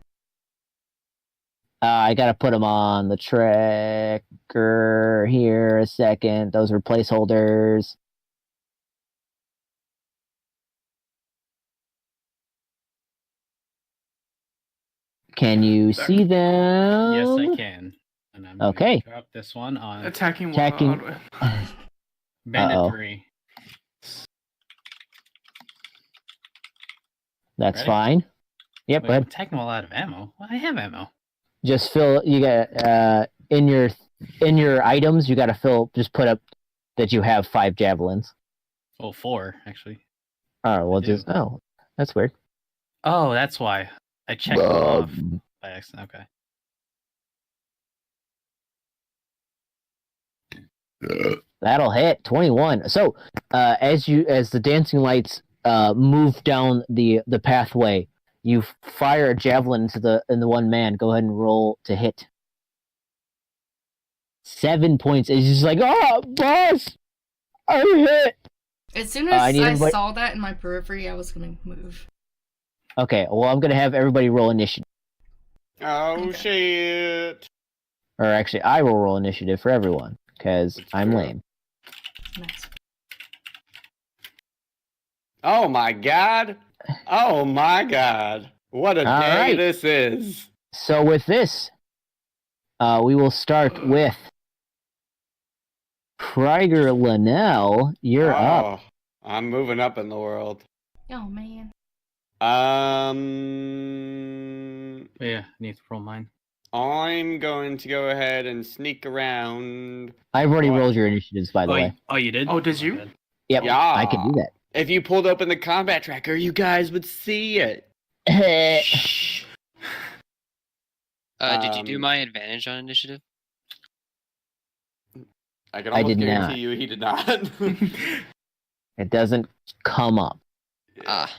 I gotta put them on the tracker here a second. Those are placeholders. Can you see them? Yes, I can. And I'm going Okay. to drop this one on Attacking Attacking- wild. Bandit Uh-oh. 3. That's Ready? fine. Yep, Wait, go ahead. attacking while out of ammo? Well, I have ammo. Just fill. You got in your items. You got to fill. Just put up that you have 5 javelins. Oh, 4, actually. Oh, well, I do. just that's weird. Oh, that's why. I checked them off by accident. Okay. That'll hit 21. So, as the dancing lights move down the pathway, you fire a javelin into the one man. Go ahead and roll to hit. 7 points. It's just like, oh, boss, I hit. As soon I as need I everybody- saw that in my periphery, I was gonna move. Okay, well, I'm gonna have everybody roll initiative, Oh Okay. shit! or actually, I will roll initiative for everyone because That's I'm true. lame. Nice. Oh my god! Oh my god! What a All day right. this is! So with this, we will start with Krieger Linnell. You're up. I'm moving up in the world. Oh man. Yeah, I need to roll mine. I'm going to go ahead and sneak around. I've already What? rolled your initiatives, by the way. Oh, you did? Oh, did you? My bad. Yep, Yeah. I can do that. If you pulled open the combat tracker, you guys would see it. Shh. Did you do Um, my advantage on initiative? I can I almost did guarantee not. you he did not. It doesn't come up. Ah.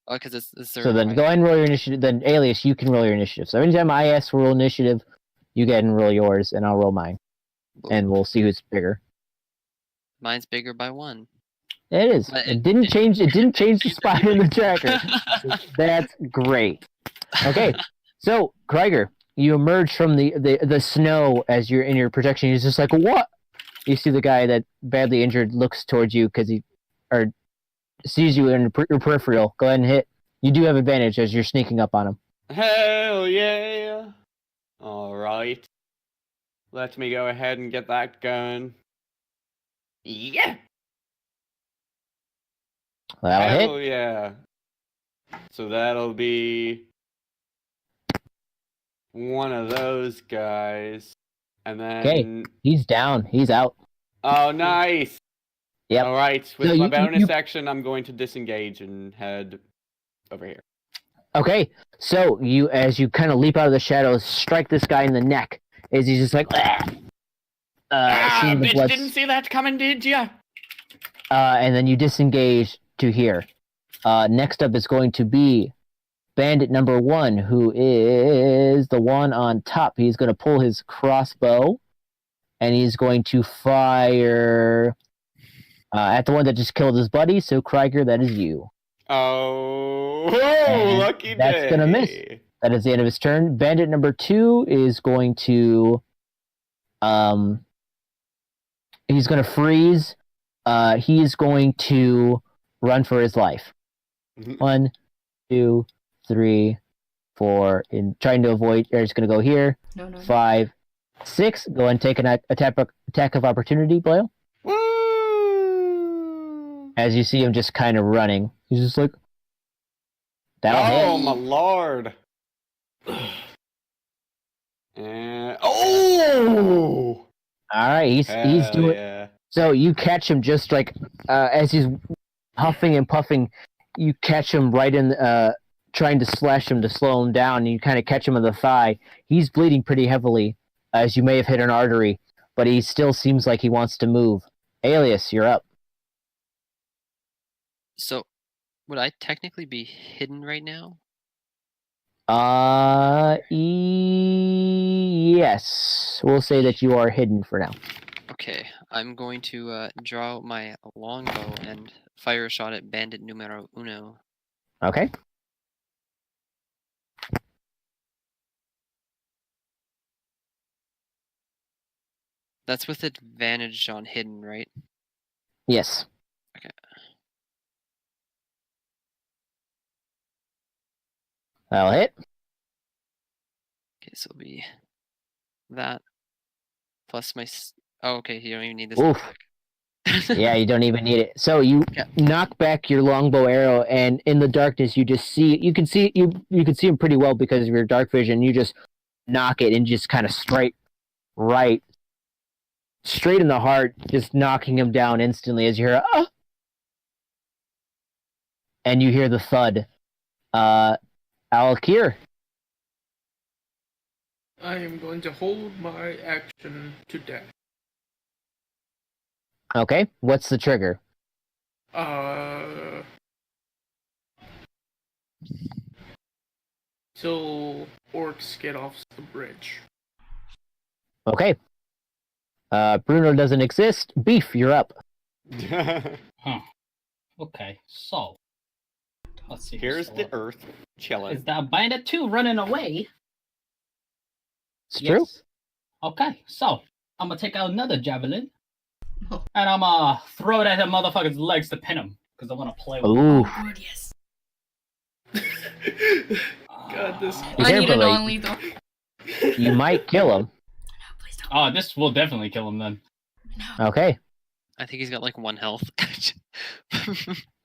Oh, because it's So then go ahead and roll your initiative. Then, Alias, you can roll your initiative. So anytime I ask for roll initiative, you go ahead and roll yours, and I'll roll mine. And we'll see who's bigger. Mine's bigger by 1. It is. But It didn't change the spot in the tracker. That's great. Okay, so Krieger, you emerge from the snow as you're in your protection. He's just like, what? You see the guy that badly injured looks towards you because he sees you in your peripheral. Go ahead and hit. You do have advantage as you're sneaking up on him. Hell yeah! Alright. Let me go ahead and get that going. Yeah! That'll Hell hit. yeah. So that'll be one of those guys. And then... Okay. He's down. He's out. Oh, nice! Yep. Alright, with So my you- bonus action, I'm going to disengage and head over here. Okay, so as you kind of leap out of the shadows, strike this guy in the neck. As he's just like, seeing the bitch, blood, didn't see that coming, did ya? and then you disengage to here. Next up is going to be Bandit number 1, who is the one on top. He's going to pull his crossbow, and he's going to fire at the one that just killed his buddy. So Krieger, that is you. Oh, And lucky that's day. gonna miss. That is the end of his turn. Bandit number 2 is going to, he's going to freeze. He's going to run for his life. 1, 2, 3, 4. In trying to avoid, he's going to go here. No. 5, 6. Go and take an attack of opportunity, Blail. Woo! As you see him just kind of running, he's just like, that'll Oh, hit. my lord. And, oh! All right, he's Hell doing. yeah. So you catch him just like as he's huffing and puffing. You catch him right in, trying to slash him to slow him down. And you kind of catch him in the thigh. He's bleeding pretty heavily, as you may have hit an artery, but he still seems like he wants to move. Alias, you're up. So, would I technically be hidden right now? Yes. We'll say that you are hidden for now. Okay, I'm going to draw my longbow and fire a shot at Bandit numero 1. Okay. That's with advantage on hidden, right? Yes. Okay. That'll hit. Okay, so it'll be that plus my. Oh, okay. You don't even need this. Oof. knockback. Yeah, you don't even need it. So you Yeah. knock back your longbow arrow, and in the darkness, you just see you can see him pretty well because of your dark vision. You just knock it and just kind of straight in the heart, just knocking him down instantly as you hear and you hear the thud. Alakir. I am going to hold my action to dash. Okay, what's the trigger? Till orcs get off the bridge. Okay. Bruno doesn't exist. Beef, you're up. Huh. Okay, so let's see. Here's so the Earth Is chilling. that bandit 2 running away? It's true. Yes. Okay, so I'm gonna take out another javelin, Oh. and I'm gonna throw it at that motherfucker's legs to pin him because I want to play with. Ooh. Oh, good, yes. God, this. Be I need a careful, like- non-lethal. You might kill him. No, please don't. Oh, this will definitely kill him then. No. Okay. I think he's got like 1 health.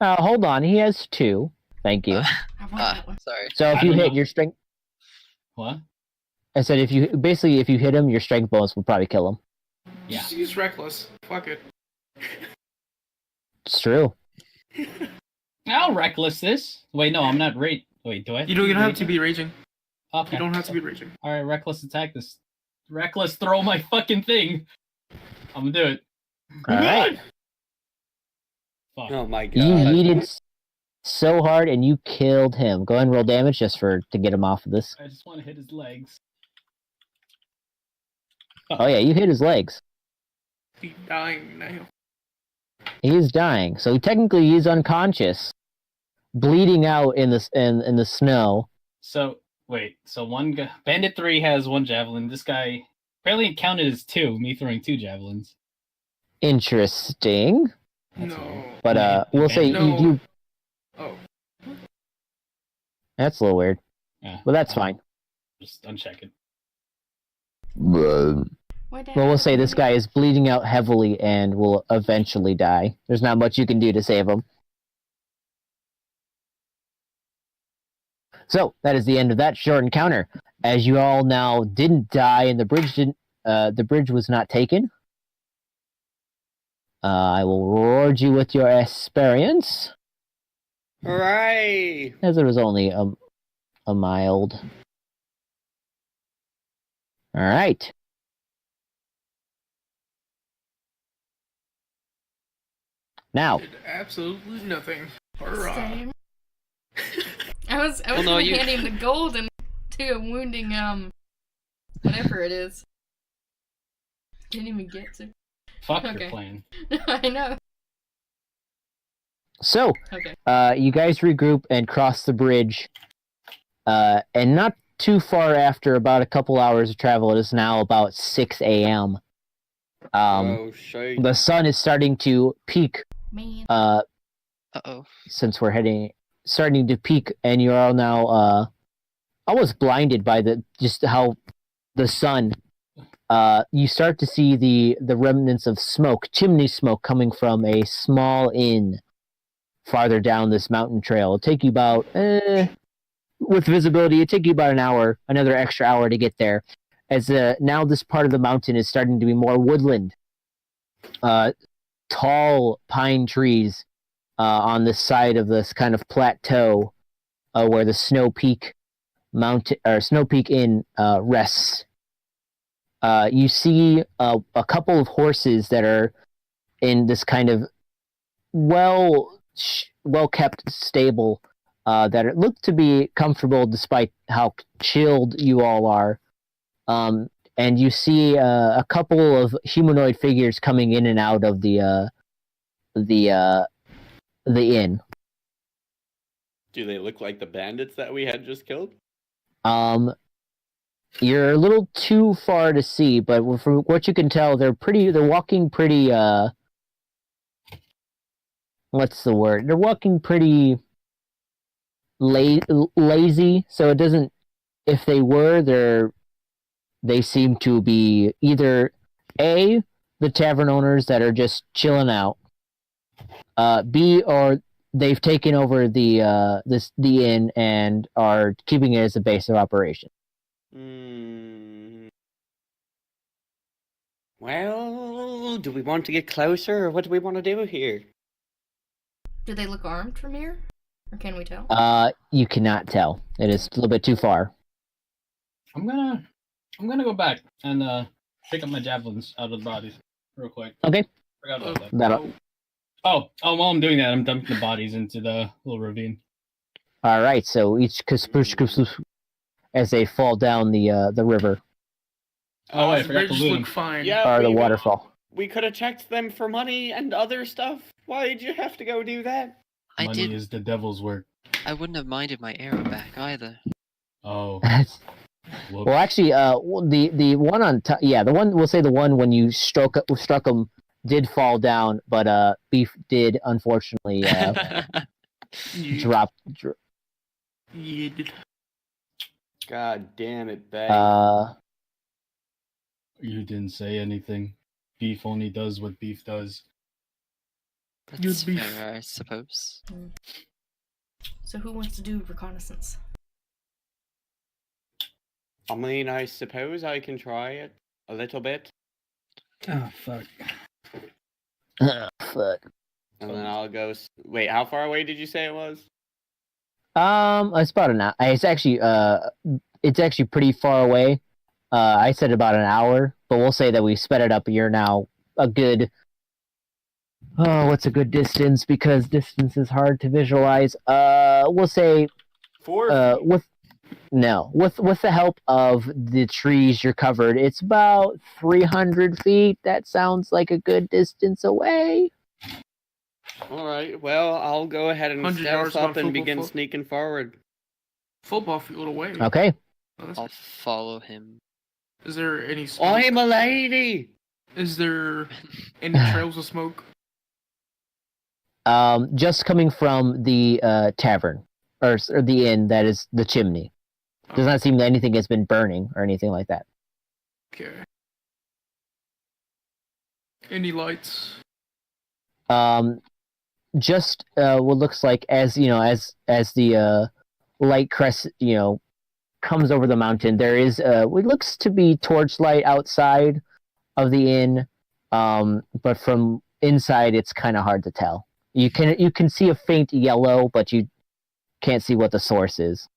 Hold on. He has 2. Thank you. I want that one. Sorry. So if I you don't hit know. your strength, What? I said if you hit him, your strength bonus will probably kill him. Yeah. Just use reckless. Fuck it. It's true. I'll reckless this. Wait, no, I'm not rate. Wait, do I? You don't have to be raging. Okay. You don't have to be raging. All right, reckless attack this. Reckless throw my fucking thing. I'm gonna do it. All right. Fuck. Oh my You god. yeeted so hard and you killed him. Go ahead and roll damage just to get him off of this. I just want to hit his legs. Oh yeah, you hit his legs. He's dying now. He's dying. So technically he's unconscious, bleeding out in the snow. So wait, so one guy, Bandit 3 has 1 javelin. This guy apparently counted as 2. Me throwing 2 javelins. Interesting. No. But we'll say No. you. Oh. That's a little weird. Yeah. Well, that's fine. Just uncheck it. Well, Why did we'll say this guy is bleeding out heavily and will eventually die. There's not much you can do to save him. So that is the end of that short encounter. As you all now didn't die and the bridge was not taken. I will reward you with your experience, Hooray! as it was only a mild. All right. Now, Did absolutely nothing. Hurrah. Same. I was Well, no, gonna you- hand him the gold and do a wounding whatever it is. Didn't even get to. Fuck Okay. your plan. I know. so Okay. you guys regroup and cross the bridge, and not too far after, about a couple hours of travel, it is now about 6 a.m. Oh shit. The sun is starting to peak. Man. Uh-oh. Since we're starting to peak, and you're all now almost blinded by just how the sun. You start to see the remnants of smoke, chimney smoke, coming from a small inn farther down this mountain trail. It'll take you about, with visibility, it'll take you about another extra hour to get there. As now this part of the mountain is starting to be more woodland. Tall pine trees on this side of this kind of plateau where the Snow Peak Inn rests. You see a couple of horses that are in this kind of well-kept stable that look to be comfortable despite how chilled you all are. And you see a couple of humanoid figures coming in and out of the inn. Do they look like the bandits that we had just killed? You're a little too far to see, but from what you can tell, they're walking pretty, what's the word? They're walking pretty lazy, so it doesn't, if they were, they seem to be either A, the tavern owners that are just chilling out, B, or they've taken over the inn and are keeping it as a base of operation. Well, do we want to get closer, or what do we want to do here? Do they look armed from here? Or can we tell? You cannot tell. It is a little bit too far. I'm gonna go back and pick up my javelins out of the bodies real quick. Okay. Forgot about that. That'll... Oh, while I'm doing that, I'm dumping the bodies into the little ravine. All right, so each as they fall down the river Oh, wait, I the forgot to bridges loot look 'em. fine. Yeah, or the waterfall. We could have checked them for money and other stuff. Why did you have to go do that? Money is the devil's work. I wouldn't have minded my arrow back either. Oh. Well, actually, the one on top, yeah, the one we'll say the one when you struck him did fall down, but Beef did unfortunately drop. Yeah, did. God damn it, Bag. You didn't say anything. Beef only does what beef does. That's You'd be- fair, I suppose. So who wants to do reconnaissance? I mean, I suppose I can try it a little bit, Oh, fuck. Fuck. and then I'll go. Wait, how far away did you say it was? It's about an hour. It's actually pretty far away. I said about an hour, but we'll say that we sped it up. You're now a good. Oh, what's a good distance? Because distance is hard to visualize. We'll say 4 feet. with the help of the trees you're covered, it's about 300 feet. That sounds like a good distance away. All right. Well, I'll go ahead and 100 yards stealth up about and begin football. sneaking forward. Football field away. Okay. Oh, that's- I'll follow him. Is there any smoke? I'm a lady. Is there any trails of smoke? Just coming from the tavern or the inn that is the chimney. Does not seem that anything has been burning or anything like that. Okay. Any lights? Just what looks like as the light crest comes over the mountain. There is what looks to be torchlight outside of the inn, but from inside it's kind of hard to tell. You can see a faint yellow, but you can't see what the source is.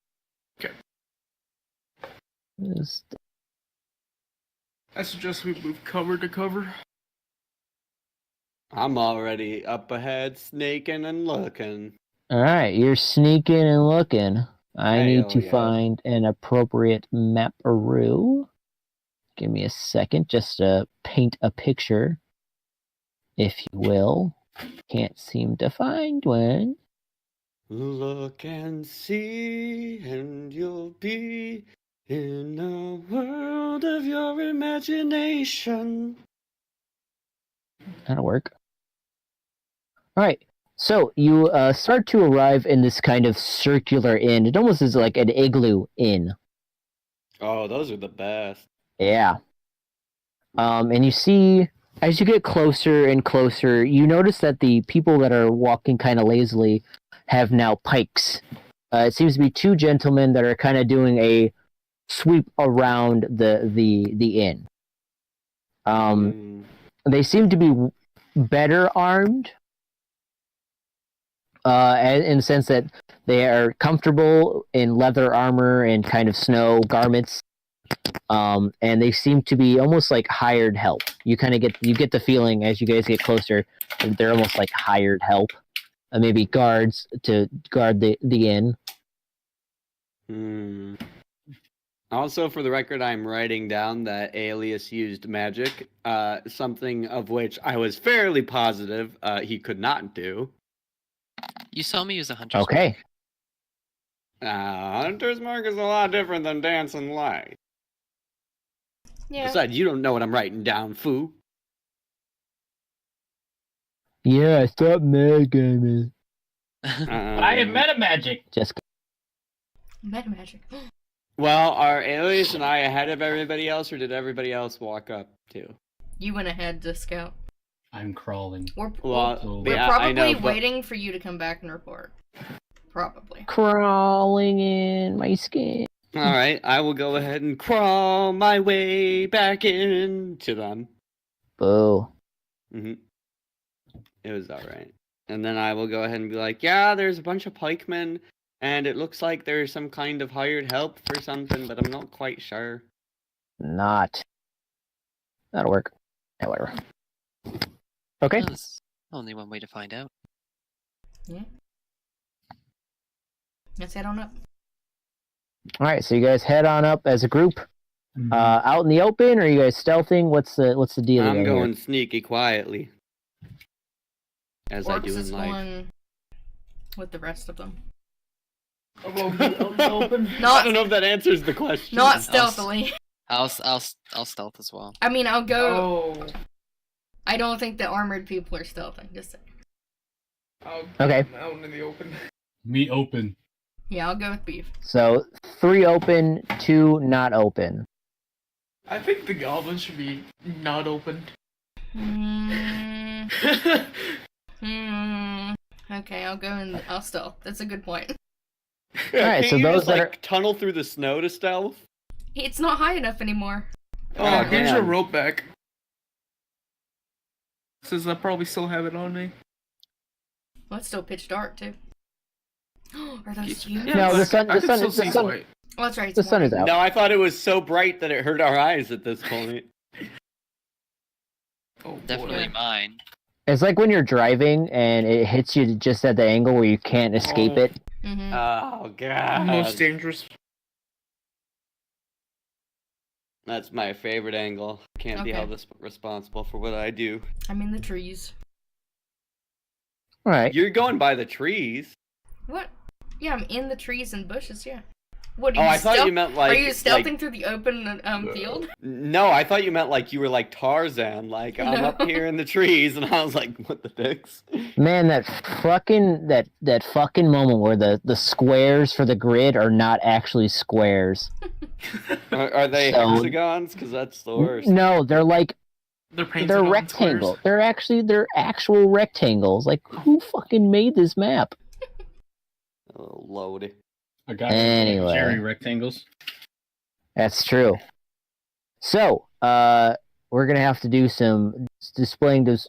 Okay. Just- I suggest we move cover to cover. I'm already up ahead, snaking and looking. All right, you're sneaking and looking. I need Hell to yeah. find an appropriate map-a-roo. Give me a second just to paint a picture, if you will. Can't seem to find one. Look and see, and you'll be in a world of your imagination. That'll work. All right. So you start to arrive in this kind of circular inn. It almost is like an igloo inn. Oh, those are the best. Yeah. And you see, as you get closer and closer, you notice that the people that are walking kind of lazily have now pikes. It seems to be two gentlemen that are kind of doing a sweep around the inn. They seem to be better armed, in the sense that they are comfortable in leather armor and kind of snow garments, and they seem to be almost like hired help. You kind of get the feeling as you guys get closer that they're almost like hired help, maybe guards to guard the inn. Also, for the record, I'm writing down that Alias used magic, something of which I was fairly positive he could not do. You saw me use a hunter's Okay. Hunter's Mark is a lot different than Dancing Light. Yeah. Besides, you don't know what I'm writing down, foo. Yeah, stop metagaming. I am meta magic. Just Meta magic. Well, are Alias and I ahead of everybody else, or did everybody else walk up too? You went ahead to scout. I'm crawling. We're Well, we're yeah, probably I know, but- waiting for you to come back and report. Probably. crawling in my skin. All right, I will go ahead and crawl my way back into them. Boo. hmm It was all right. And then I will go ahead and be like, yeah, there's a bunch of pikemen, and it looks like there's some kind of hired help for something, but I'm not quite sure. Not. That'll work. Yeah, whatever. Okay. There's only one way to find out. Let's head on up. All right. So you guys head on up as a group, out in the open, or are you guys stealthing? What's the deal? I'm going sneaky quietly. As I Orcs do is in life. going with the rest of them. I don't Not know if that answers the question. not stealthily. I'll stealth as well. I mean, I'll go. Oh. I don't think the armored people are stealthing. Just saying. Okay. Out in the open. Me open. Yeah, I'll go with beef. So 3 open, 2 not open. I think the goblin should be not open. Hmm. Okay, I'll go and I'll stealth. That's a good point. Yeah, Alright, can't so you those just, that like, tunnel through the snow to stealth? It's not high enough anymore. Oh, here's your damn. rope back. Says I probably still have it on me. Well, it's still pitch dark too. Are those Yeah, humans? No, but the sun- I the can sun- still the see sun- white. Oh, that's right. It's The sun is morning. out. No, I thought it was so bright that it hurt our eyes at this point. Oh, boy. Definitely mine. It's like when you're driving and it hits you just at the angle where you can't escape Oh. it. Mm-hmm. Oh, God. Most dangerous. That's my favorite angle. Can't be Okay. held responsible for what I do. I'm in the trees. All right. You're going by the trees. What? Yeah, I'm in the trees and bushes. Yeah. What? Oh, Are you I thought you meant like. Are you stealthing like- through the open field? No, I thought you meant like you were like Tarzan. Like I'm up No. here in the trees, and I was like, "What the dicks?" Man, that fucking moment where the squares for the grid are not actually squares. Are they So- hexagons? Because that's the worst. No, they're like They're painted they're on rectangle. squares. They're actual rectangles. Like who fucking made this map? Oh, load. I got Anyway. Jerry rectangles. That's true. So, we're gonna have to do some displaying this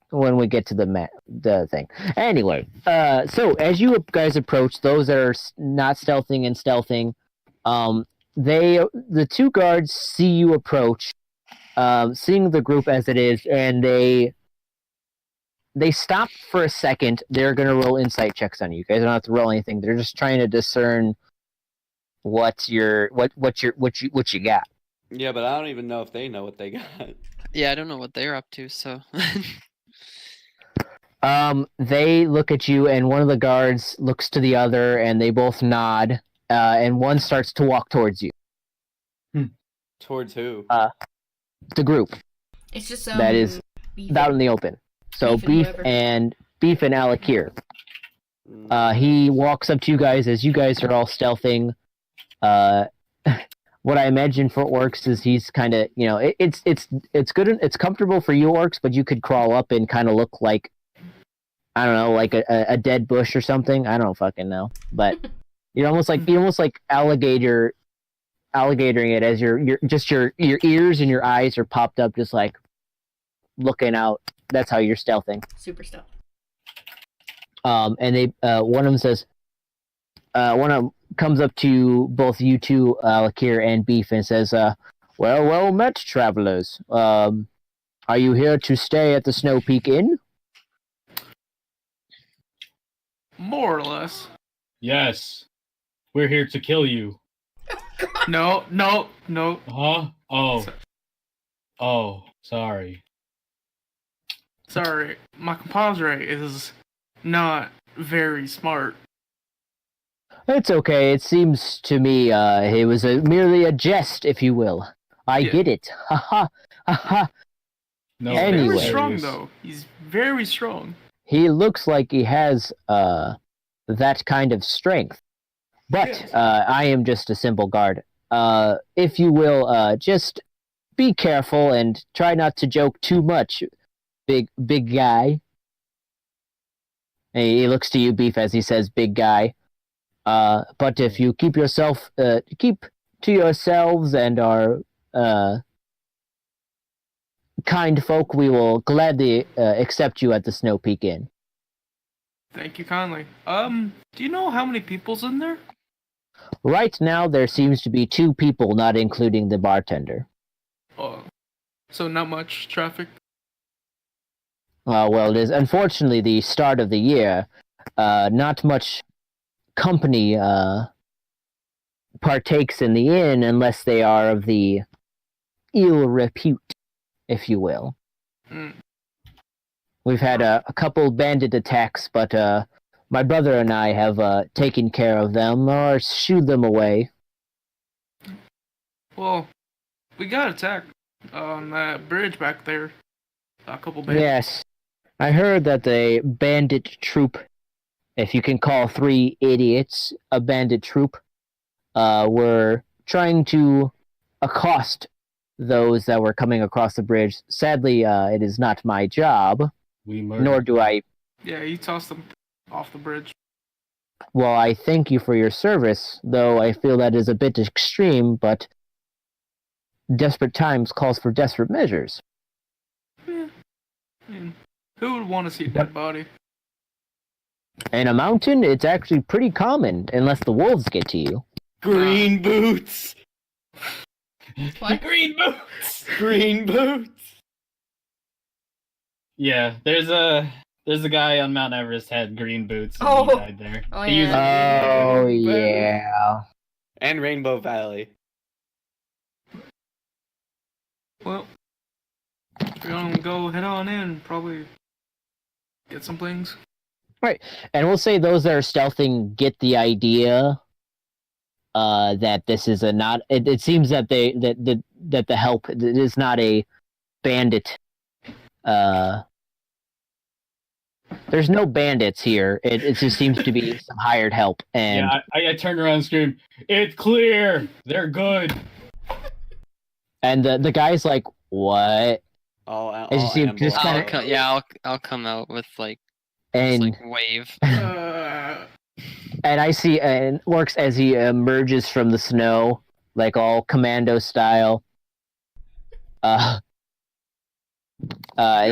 when we get to the thing. Anyway, so as you guys approach, those that are not stealthing and stealthing, the 2 guards see you approach, seeing the group as it is, and they stop for a second. They're gonna roll insight checks on you. You guys don't have to roll anything. They're just trying to discern what you got. Yeah, but I don't even know if they know what they got. Yeah, I don't know what they're up to, so. They look at you, and one of the guards looks to the other, and they both nod, and one starts to walk towards you. Towards who? The group It's just that is beef. out in the open. So Beef and Beef and Alakir. He walks up to you guys as you guys are all stealthing. What I imagine for Orcs is he's kind of, it's good, it's comfortable for you Orcs, but you could crawl up and kind of look like, I don't know, like a dead bush or something. I don't fucking know, but you're almost like alligatoring it as your ears and your eyes are popped up, just like looking out. That's how you're stealthing. Super stealth. And they one of them says, one of them comes up to both you two, Lakir and Beef, and says, well met, travelers. Are you here to stay at the Snow Peak Inn? More or less. Yes. We're here to kill you. No. Huh? Oh, sorry. Sorry, my compadre is not very smart. It's okay. It seems to me it was merely a jest, if you will. I Yeah. get it. Ha ha ha ha. No, He's Anyway. very strong, though. He's very strong. He looks like he has that kind of strength. But Yes. I am just a simple guard. If you will, just be careful and try not to joke too much, big guy. And he looks to you, Beef, as he says, "Big guy." But if you keep to yourselves and are kind folk, we will gladly accept you at the Snow Peak Inn. Thank you kindly. Do you know how many people's in there? Right now, there seems to be 2 people, not including the bartender. Oh, so not much traffic. Well, it is unfortunately the start of the year. Not much company partakes in the inn unless they are of the ill repute, if you will. Mm. We've had a couple bandit attacks, but my brother and I have taken care of them or shooed them away. Well, we got attacked on that bridge back there. A couple days. Yes, I heard that the bandit troop, if you can call 3 idiots a bandit troop, were trying to accost those that were coming across the bridge. Sadly, it is not my job, We murdered. nor do I. Yeah, he tossed them off the bridge. Well, I thank you for your service, though I feel that is a bit extreme, but desperate times calls for desperate measures. Yeah. I mean, who would want to see a dead body? In a mountain, it's actually pretty common, unless the wolves get to you. Green boots. What? Green boots. Green boots. Yeah, there's a guy on Mount Everest had green boots and Oh. he died there. Oh, He used- yeah. Oh, yeah. And Rainbow Valley. Well, we're gonna go head on in. Probably get some things. And we'll say those that are stealthing get the idea that this is a not. It seems that that the help is not a bandit. There's no bandits here. It just seems to be some hired help. And Yeah, I turned around and screamed, "It's clear! They're good!" and the guy's like, "What?" As you see, Amber just Alert. kinda- I'll come out with like And just, like wave. and I see and Orcs as he emerges from the snow, like all commando style. And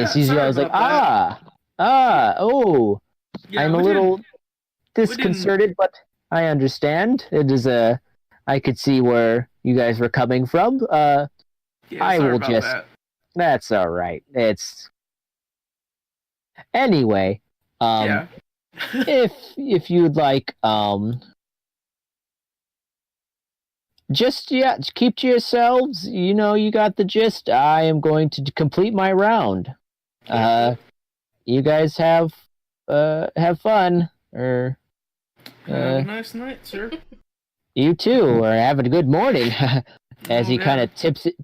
sees you. sorry I was like, about oh. Yeah, I'm a we little didn't- disconcerted, but I understand. It is I could see where you guys were coming from. Yeah, I sorry will about just- that. That's all right. It's anyway. Yeah. if you'd like, just keep to yourselves. You know, you got the gist. I am going to complete my round. You guys have fun, or Have a nice night, sir. you too, or have a good morning. As he Oh, yeah. kind of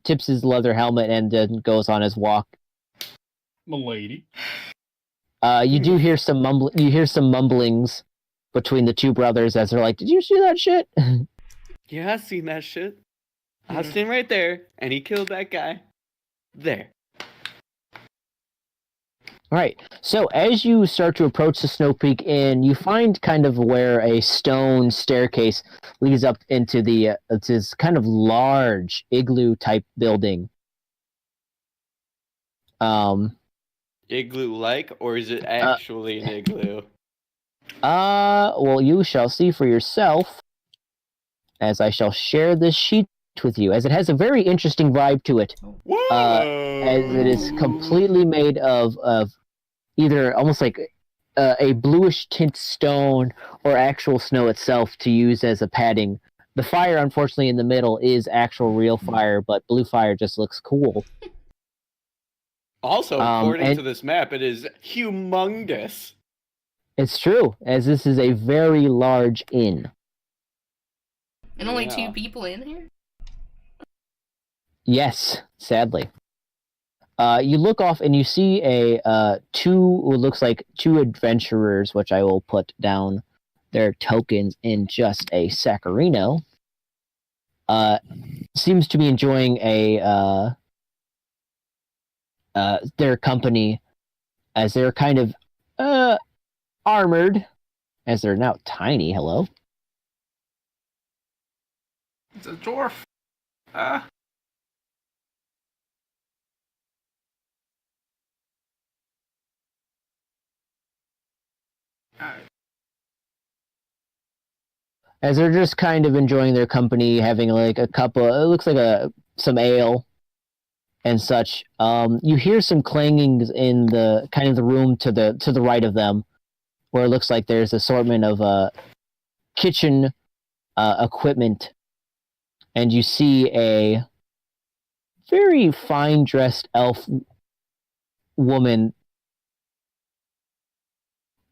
tips his leather helmet and then goes on his walk. Milady. You do hear some mumblings between the 2 brothers as they're like, "Did you see that shit?" Yeah, I've seen that shit. I was sitting right there, and he killed that guy. There. All right. So as you start to approach the Snow Peak Inn, you find kind of where a stone staircase leads up into it's this kind of large igloo type building. Igloo-like, or is it actually an igloo? Well, you shall see for yourself, as I shall share this sheet with you, as it has a very interesting vibe to it. Whoa! As it is completely made of either almost like a bluish tint stone or actual snow itself to use as a padding. The fire, unfortunately, in the middle is actual real fire, but blue fire just looks cool. Also, according and- to this map, it is humongous. It's true, as this is a very large inn. And only Yeah. 2 people in here? Yes, sadly. You look off and you see what looks like 2 adventurers, which I will put down their tokens in just a Saccharino. Seems to be enjoying their company, as they're kind of armored, as they're now tiny. Hello. It's a dwarf. Ah. As they're just kind of enjoying their company, having like a couple, it looks like some ale and such. You hear some clangings in the kind of the room to the right of them, where it looks like there's assortment of kitchen equipment, and you see a very fine dressed elf woman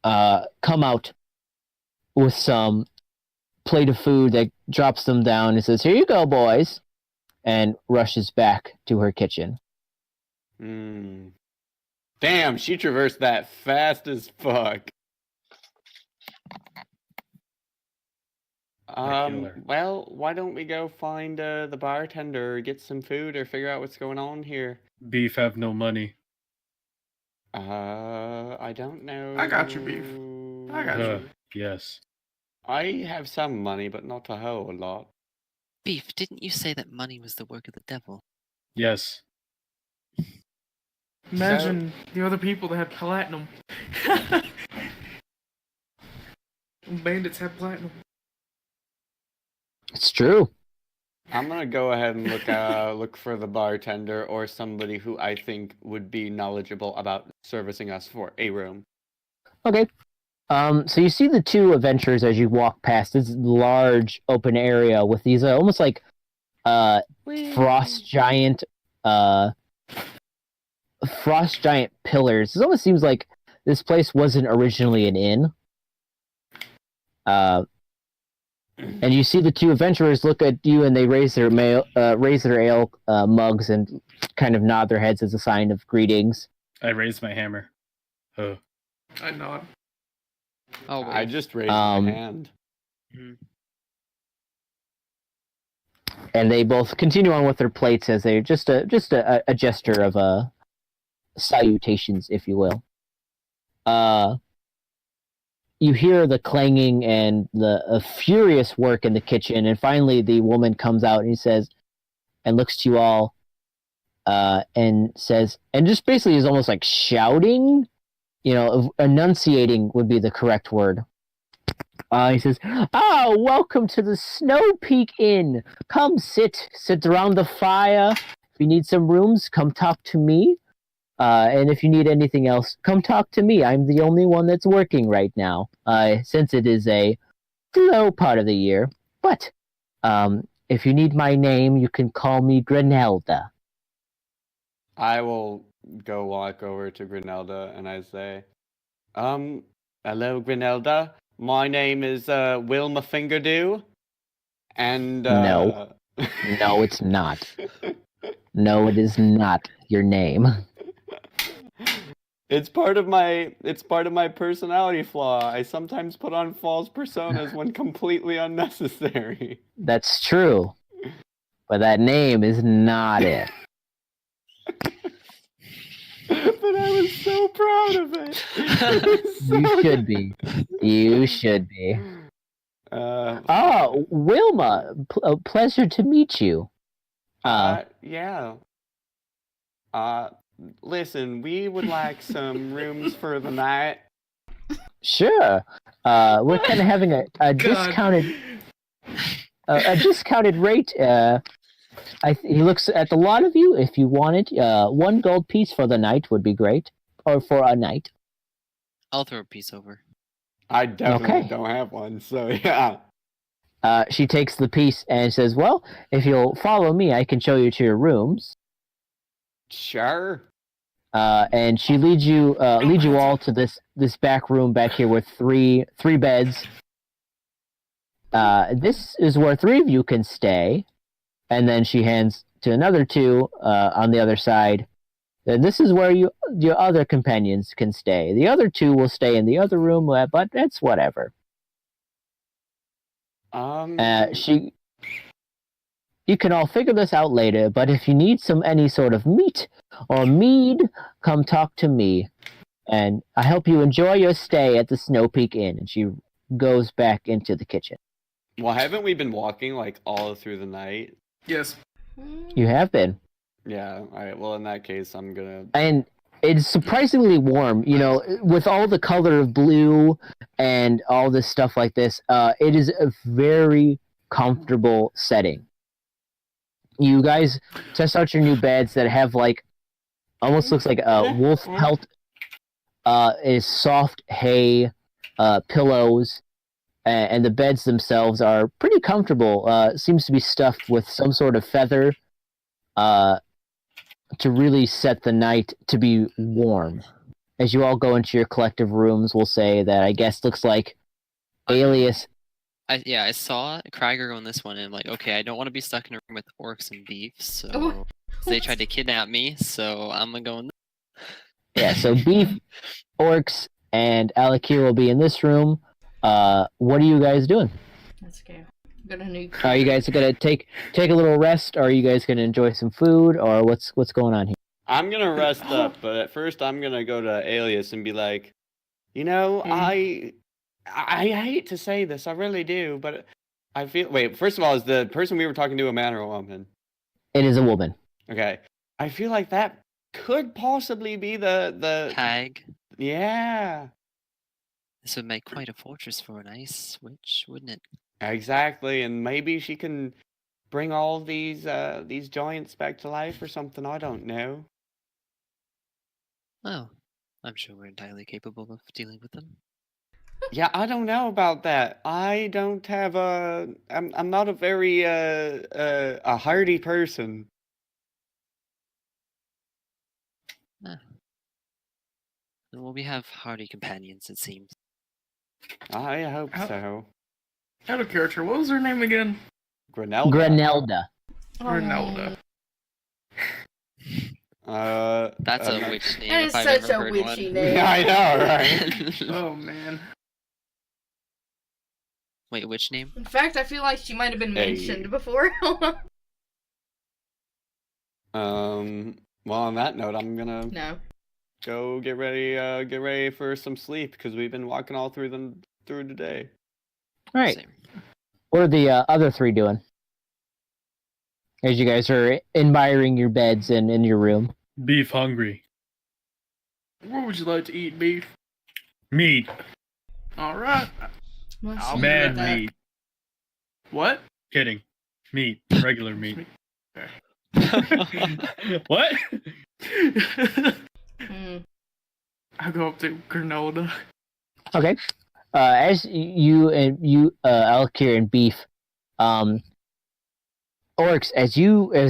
come out with some plate of food that drops them down and says, "Here you go, boys," and rushes back to her kitchen. Damn, she traversed that fast as fuck. killer. Well, why don't we go find the bartender, get some food, or figure out what's going on here? Beef have no money. I don't know. I got you, Beef. I got you. Yes. I have some money, but not a whole lot. Beef, didn't you say that money was the work of the devil? Yes. Imagine the other people that had platinum. Bandits have platinum. It's true. I'm gonna go ahead and look for the bartender or somebody who I think would be knowledgeable about servicing us for a room. Okay. So you see the 2 adventurers as you walk past this large open area with these almost like frost giant pillars. It almost seems like this place wasn't originally an inn. And you see the 2 adventurers look at you, and they raise their ale mugs and kind of nod their heads as a sign of greetings. I raise my hammer. Oh. I nod. Oh, I wait. just raised my hand. And they both continue on with their plates as they're just a gesture of salutations, if you will. You hear the clanging and the furious work in the kitchen, and finally the woman comes out and he says, and looks to you all, and says, and just basically is almost like shouting, enunciating would be the correct word. He says, welcome to the Snow Peak Inn. Come sit around the fire. If you need some rooms, come talk to me. And if you need anything else, come talk to me. I'm the only one that's working right now, since it is a slow part of the year. But if you need my name, you can call me Grenelda. I will go walk over to Grenelda and I say, hello, Grenelda. My name is Wilma Fingerdew. And No, it's not. No, it is not your name. It's part of my personality flaw. I sometimes put on false personas when completely unnecessary. That's true. But that name is not it. But I was so proud of it. You should be. You should be. Wilma, pleasure to meet you. Yeah. Listen, we would like some rooms for the night. Sure. We're kind of having a discounted rate. He looks at the lot of you. If you wanted 1 gold piece for the night would be great, or for a night. I'll throw a piece over. I definitely Okay. don't have one, so yeah. She takes the piece and says, "Well, if you'll follow me, I can show you to your rooms." Sure. And she leads you all to this back room back here with three beds, This is where 3 of you can stay. And then she hands to another 2 on the other side. And this is where your other companions can stay. The other 2 will stay in the other room, but it's whatever. You can all figure this out later, but if you need any sort of meat or mead, come talk to me. And I hope you enjoy your stay at the Snow Peak Inn. And she goes back into the kitchen. Well, haven't we been walking like all through the night? Yes. You have been. Yeah. All right. Well, in that case, I'm gonna. And it's surprisingly warm, with all the color of blue and all this stuff like this. It is a very comfortable setting. You guys test out your new beds that have almost looks like a wolf pelt. Is soft hay pillows, and the beds themselves are pretty comfortable. Seems to be stuffed with some sort of feather to really set the night to be warm. As you all go into your collective rooms, we'll say that I guess looks like Alias. I saw Krieger go in this one, and I'm like, okay, I don't want to be stuck in a room with orcs and beef, so Oh. they tried to kidnap me, so I'm gonna go in. Yeah, so Beef, Orcs, and Alakir will be in this room. What are you guys doing? Let's go. Gonna need. Are you guys gonna take a little rest? Or are you guys gonna enjoy some food? Or what's going on here? I'm gonna rest up, but at first I'm gonna go to Alias and be like, I hate to say this, I really do, but I feel. Wait, first of all, is the person we were talking to a man or a woman? It is a woman. Okay, I feel like that could possibly be the Tag. Yeah. This would make quite a fortress for an ice witch, wouldn't it? Exactly, and maybe she can bring all these giants back to life or something. I don't know. Oh, I'm sure we're entirely capable of dealing with them. Yeah, I don't know about that. I don't have I'm not a very a hardy person. Well, we have hardy companions, it seems. I hope so. Out of character, what was her name again? Grenelda. Grenelda. That's a witch name. That is if I've such ever a heard witchy one. name. Yeah, I know, right? Oh man. Wait, which name? In fact, I feel like she might have been Hey. mentioned before. Well, on that note, I'm gonna No. go get ready for some sleep because we've been walking all through the day. All right. Same. What are the other 3 doing? As you guys are admiring your beds and in your room. Beef hungry. What would you like to eat, beef? Meat. Alright. Well, I'll she Man did that. meat. What? Kidding. Meat. Regular meat. Okay. What? Hmm. I'll go up to Grenelda. Okay. As you Alkir and Beef, Orcs, as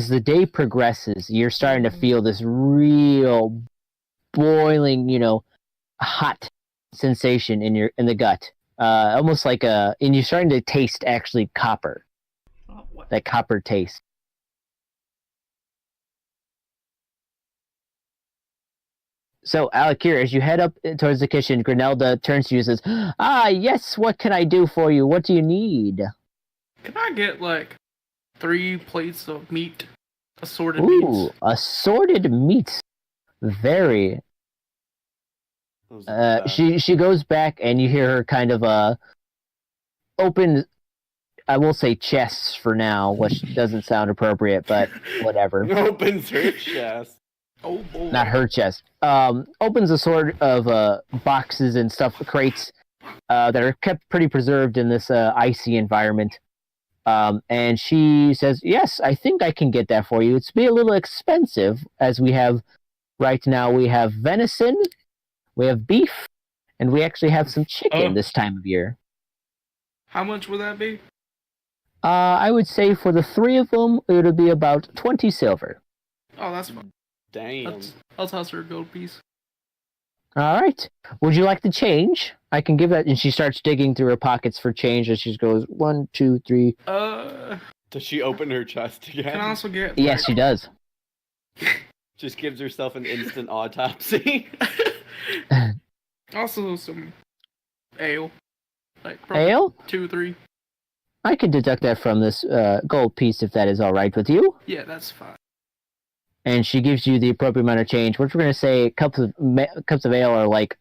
the day progresses, you're starting to feel this real boiling, hot sensation in the gut. Almost like and you're starting to taste actually copper. Oh, what? That copper taste. So, Alakir, as you head up towards the kitchen, Grenelda turns to you and says, "Ah, yes, what can I do for you? What do you need?" Can I get 3 plates of meat? Assorted Ooh, meats? assorted meats. Very. Those are the best. She goes back and you hear her kind of open, I will say chests for now, which doesn't sound appropriate, but whatever. Opens her chest. Oh boy. Not her chest. Opens a sort of boxes and stuff, crates that are kept pretty preserved in this icy environment. And she says, "Yes, I think I can get that for you. It's be a little expensive, as we have right now. We have venison, we have beef, and we actually have some chicken this time of year." How much would that be? I would say for the 3 of them, it would be about 20 silver. Oh, that's fine. Damn. I'll toss her a gold piece. All right. Would you like to change? I can give that. And she starts digging through her pockets for change as she goes 1, 2, 3. Does she open her chest again? Can I also get? Yes, she does. Just gives herself an instant autopsy. Also some ale. Like probably Ale? 2 or 3. I could deduct that from this gold piece if that is all right with you. Yeah, that's fine. And she gives you the appropriate amount of change, which we're going to say cups of ale are like,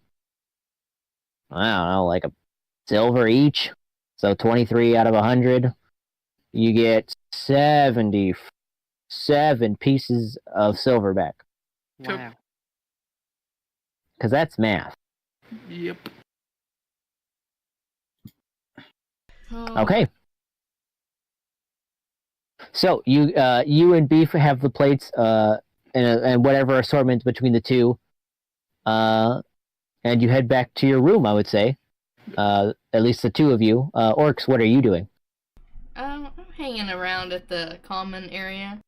I don't know, like a silver each. So 23 out of 100. You get 77 pieces of silver back. Wow. Because that's math. Yep. Okay. So you and Beef have the plates and whatever assortment between the two, and you head back to your room. I would say, at least the two of you. Orcs, what are you doing? I'm hanging around at the common area.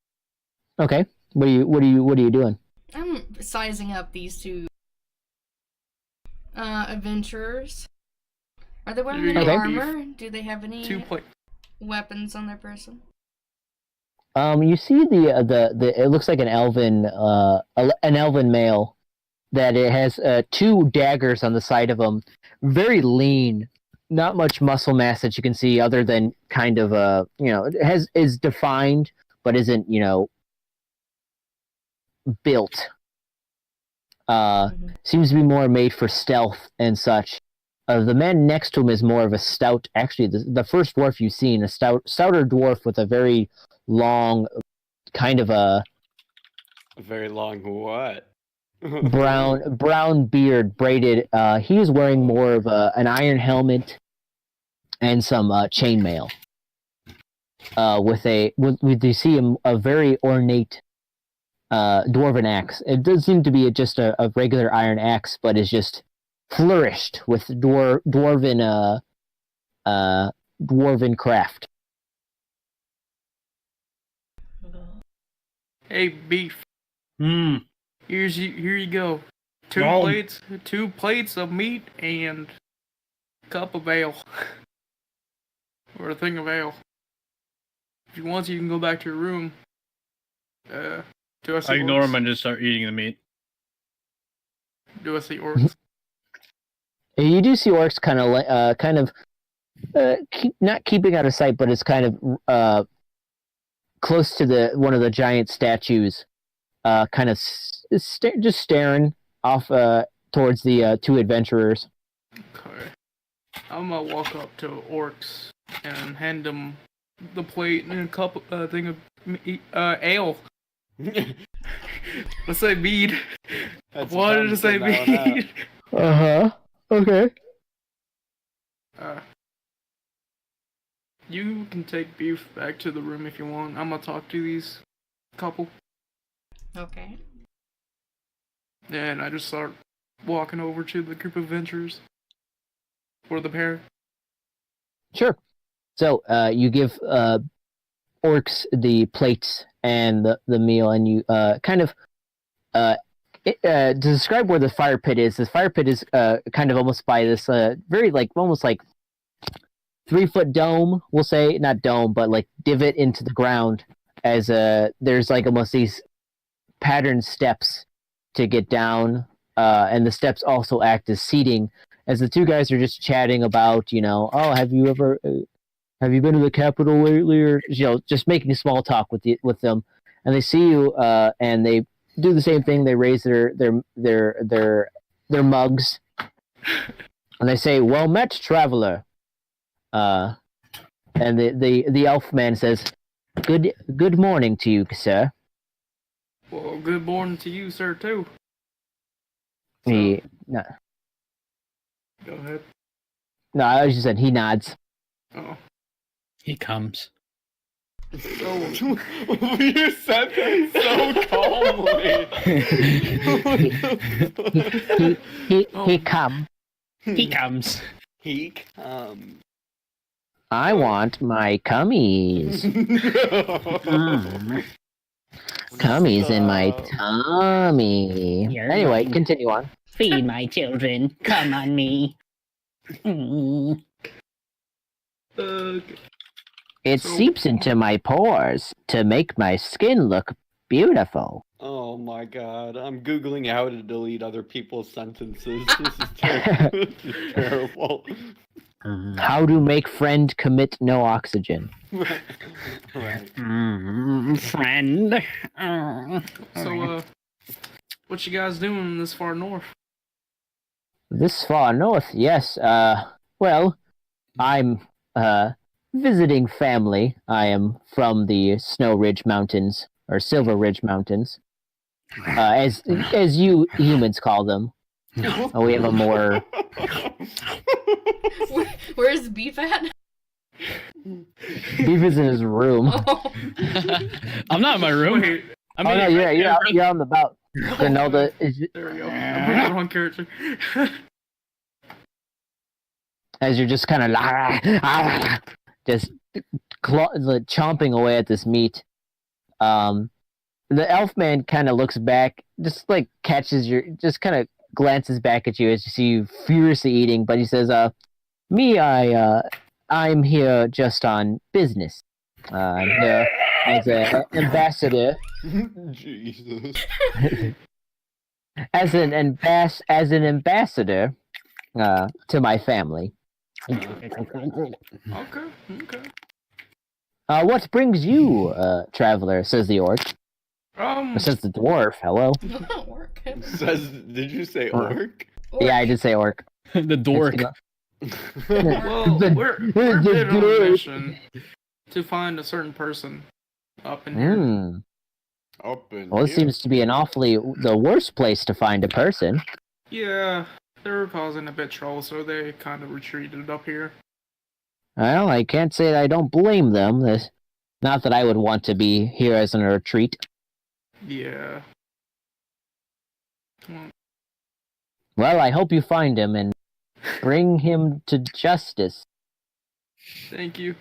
Okay. What are you doing? I'm sizing up these two adventurers. Are they wearing any Okay. armor? Do they have any 2 plates. weapons on their person? You see the it looks like an elven male that it has 2 daggers on the side of him, very lean, not much muscle mass that you can see other than kind of it is defined but isn't built. Seems to be more made for stealth and such. The man next to him is more of a stout. Actually, the first dwarf you've seen, a stouter dwarf with a very long, kind of a very long what? brown beard, braided. He is wearing more of an iron helmet and some chainmail. With you see him a very ornate dwarven axe. It does seem to be just a regular iron axe, but is just flourished with dwarven craft. Hey, Beef. Hmm. Here you go. 2 No. plates. 2 plates of meat and a cup of ale. Or a thing of ale. If you want, you can go back to your room. Do I see I ignore orcs? him and just start eating the meat. Do I see orcs? You do see orcs not keeping out of sight, but it's kind of close to one of the giant statues, kind of just staring off towards the 2 adventurers. Okay. I'm gonna walk up to orcs and hand them the plate and a cup thing of ale. Let's say mead. That's Wanted to say mead. Okay. You can take Beef back to the room if you want. I'm gonna talk to these couple. Okay. And I just start walking over to the group of adventurers. Or the pair. Sure. So you give orcs the plates and the meal, and you to describe where the fire pit is. The fire pit is kind of almost by this very almost 3-foot dome. We'll say not dome, but divot into the ground. As there's almost these patterned steps to get down, and the steps also act as seating. As the 2 guys are just chatting about, have you been to the capital lately, or just making small talk with them, and they see you, and they do the same thing. They raise their mugs, and they say, "Well met, traveler." And the elf man says, "Good morning to you, sir." Well, good morning to you, sir, too. No, Go ahead. I just said he nods. Oh. He comes. So, You said that so calmly. He come. He comes. He come. I want my cummies. Cummies in my tummy. You're Anyway, right. continue on. Feed my children. Come on me. Okay. It So- seeps into my pores to make my skin look beautiful. Oh my god, I'm googling how to delete other people's sentences. This is terrible. This is terrible. How to make friend commit no oxygen. Right. Friend. So, what you guys doing this far north? This far north, yes. Well, I'm visiting family. I am from the Snow Ridge Mountains or Silver Ridge Mountains, as you humans call them. We have a more Where's Beef at? Beef is in his room. Oh. I'm not in my room. Wait, I'm Oh in no, you're on the bout. Granelda is there we go. I'm putting the wrong character. as you're just kind of just chomping away at this meat. The elf man kind of looks back, just like just kind of glances back at you as you see you furiously eating, but he says, I'm here just on business. I'm here as an ambassador, Jesus. as an ambassador to my family. Okay. What brings you, traveler? Says the orc. Or says the dwarf. Hello. Don't work. Did you say orc? Yeah, I did say orc. the dork. Well, we're a bit on a mission to find a certain person up in here. Hmm. Up in Well, this here. seems to be the worst place to find a person. Yeah, they were causing a bit trouble, so they kind of retreated up here. Well, I can't say that I don't blame them. Not that I would want to be here as a retreat. Yeah. Well, Well, I hope you find him and bring him to justice. thank you.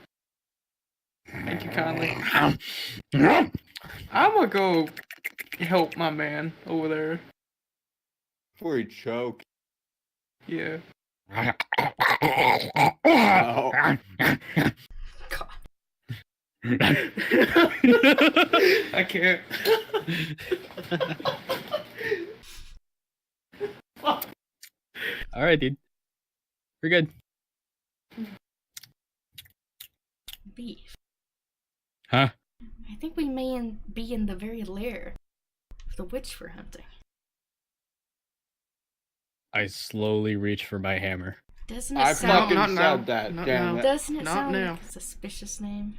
Thank you kindly. I'm gonna go help my man over there. Before he choked. Yeah. Oh. I can't. All right, dude. We're good. Beef. Huh? I think we may be in the very lair of the witch we're hunting. I slowly reach for my hammer. Doesn't it I sound? fucking Not now. said that. Not Damn now. it. Doesn't it Not sound now. like a suspicious name?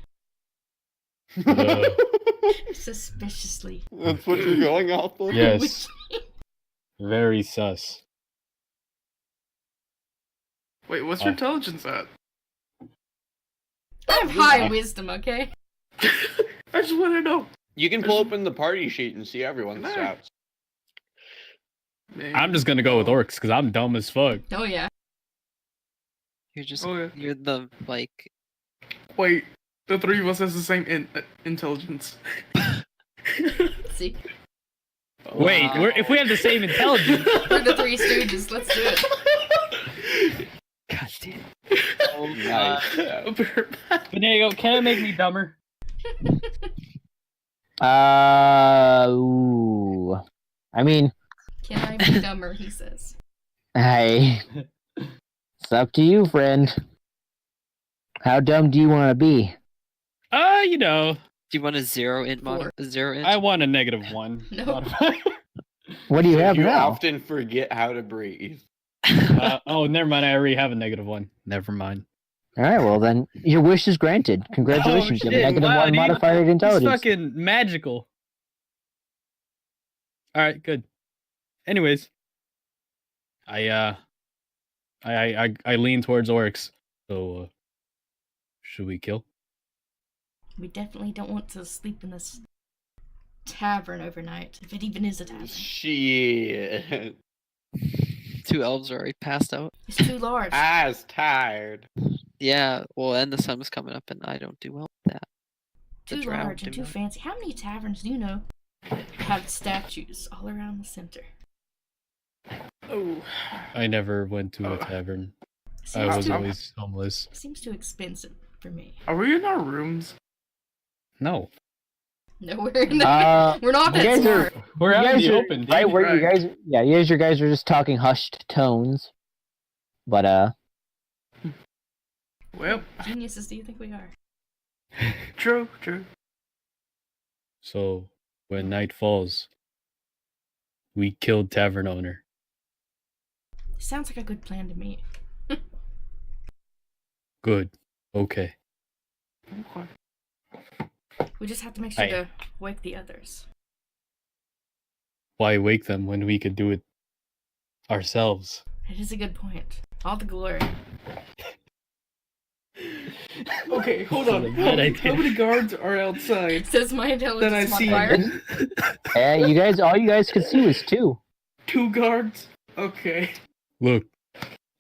Uh, Suspiciously. That's what you're going off of? yes. Very sus. Wait, what's your intelligence at? I have high wisdom, okay? I just want to know. You can pull open the party sheet and see everyone's Nice. stats. I'm just gonna go with orcs because I'm dumb as fuck. Oh yeah. You're just Oh, yeah. you're the like Wait, the three of us has the same intelligence. See, Wait, if we have the same intelligence, we're the Three Stooges. Let's do it. God damn. Oh, nice. Benego, can it make me dumber? Ooh. I mean, Can I be dumber? He says. hey, it's up to you, friend. How dumb do you want to be? You know, Do you want a zero int Four. zero int? I want a -1. No. What do you have You now? often forget how to breathe. Oh, never mind. I already have a -1. Never mind. All right, well then, your wish is granted. Congratulations, you have a shit, -1 wow, dude. modifier to It's intelligence. fucking magical. All right, good. Anyways, I lean towards orcs. So, should we kill? We definitely don't want to sleep in this tavern overnight, if it even is a tavern. Shit. 2 elves are already passed out. It's too large. I was tired. Yeah, well, and the sun was coming up, and I don't do well with that. Too That's right, large and do too not. fancy. How many taverns do you know have statues all around the center? Oh. I never went to a tavern. I was too, always homeless. seems too expensive for me. Are we in our rooms? No. No, we're in the, we're not you that guys are- smart. We're You out in guys the are- open, dude. right where you Right. guys, yeah, you guys are just talking hushed tones. But Well, Geniuses, do you think we are? true. So, when night falls, we killed tavern owner. Sounds like a good plan to me. Good. Okay. Okay. We just have to make sure Aye. to wake the others. Why wake them when we could do it ourselves? It is a good point. All the glory. Okay, hold Not on. a bad idea. How many guards are outside Says my intelligence that I see? modifier. you guys, all you guys could see was 2. 2 guards? Okay. Look,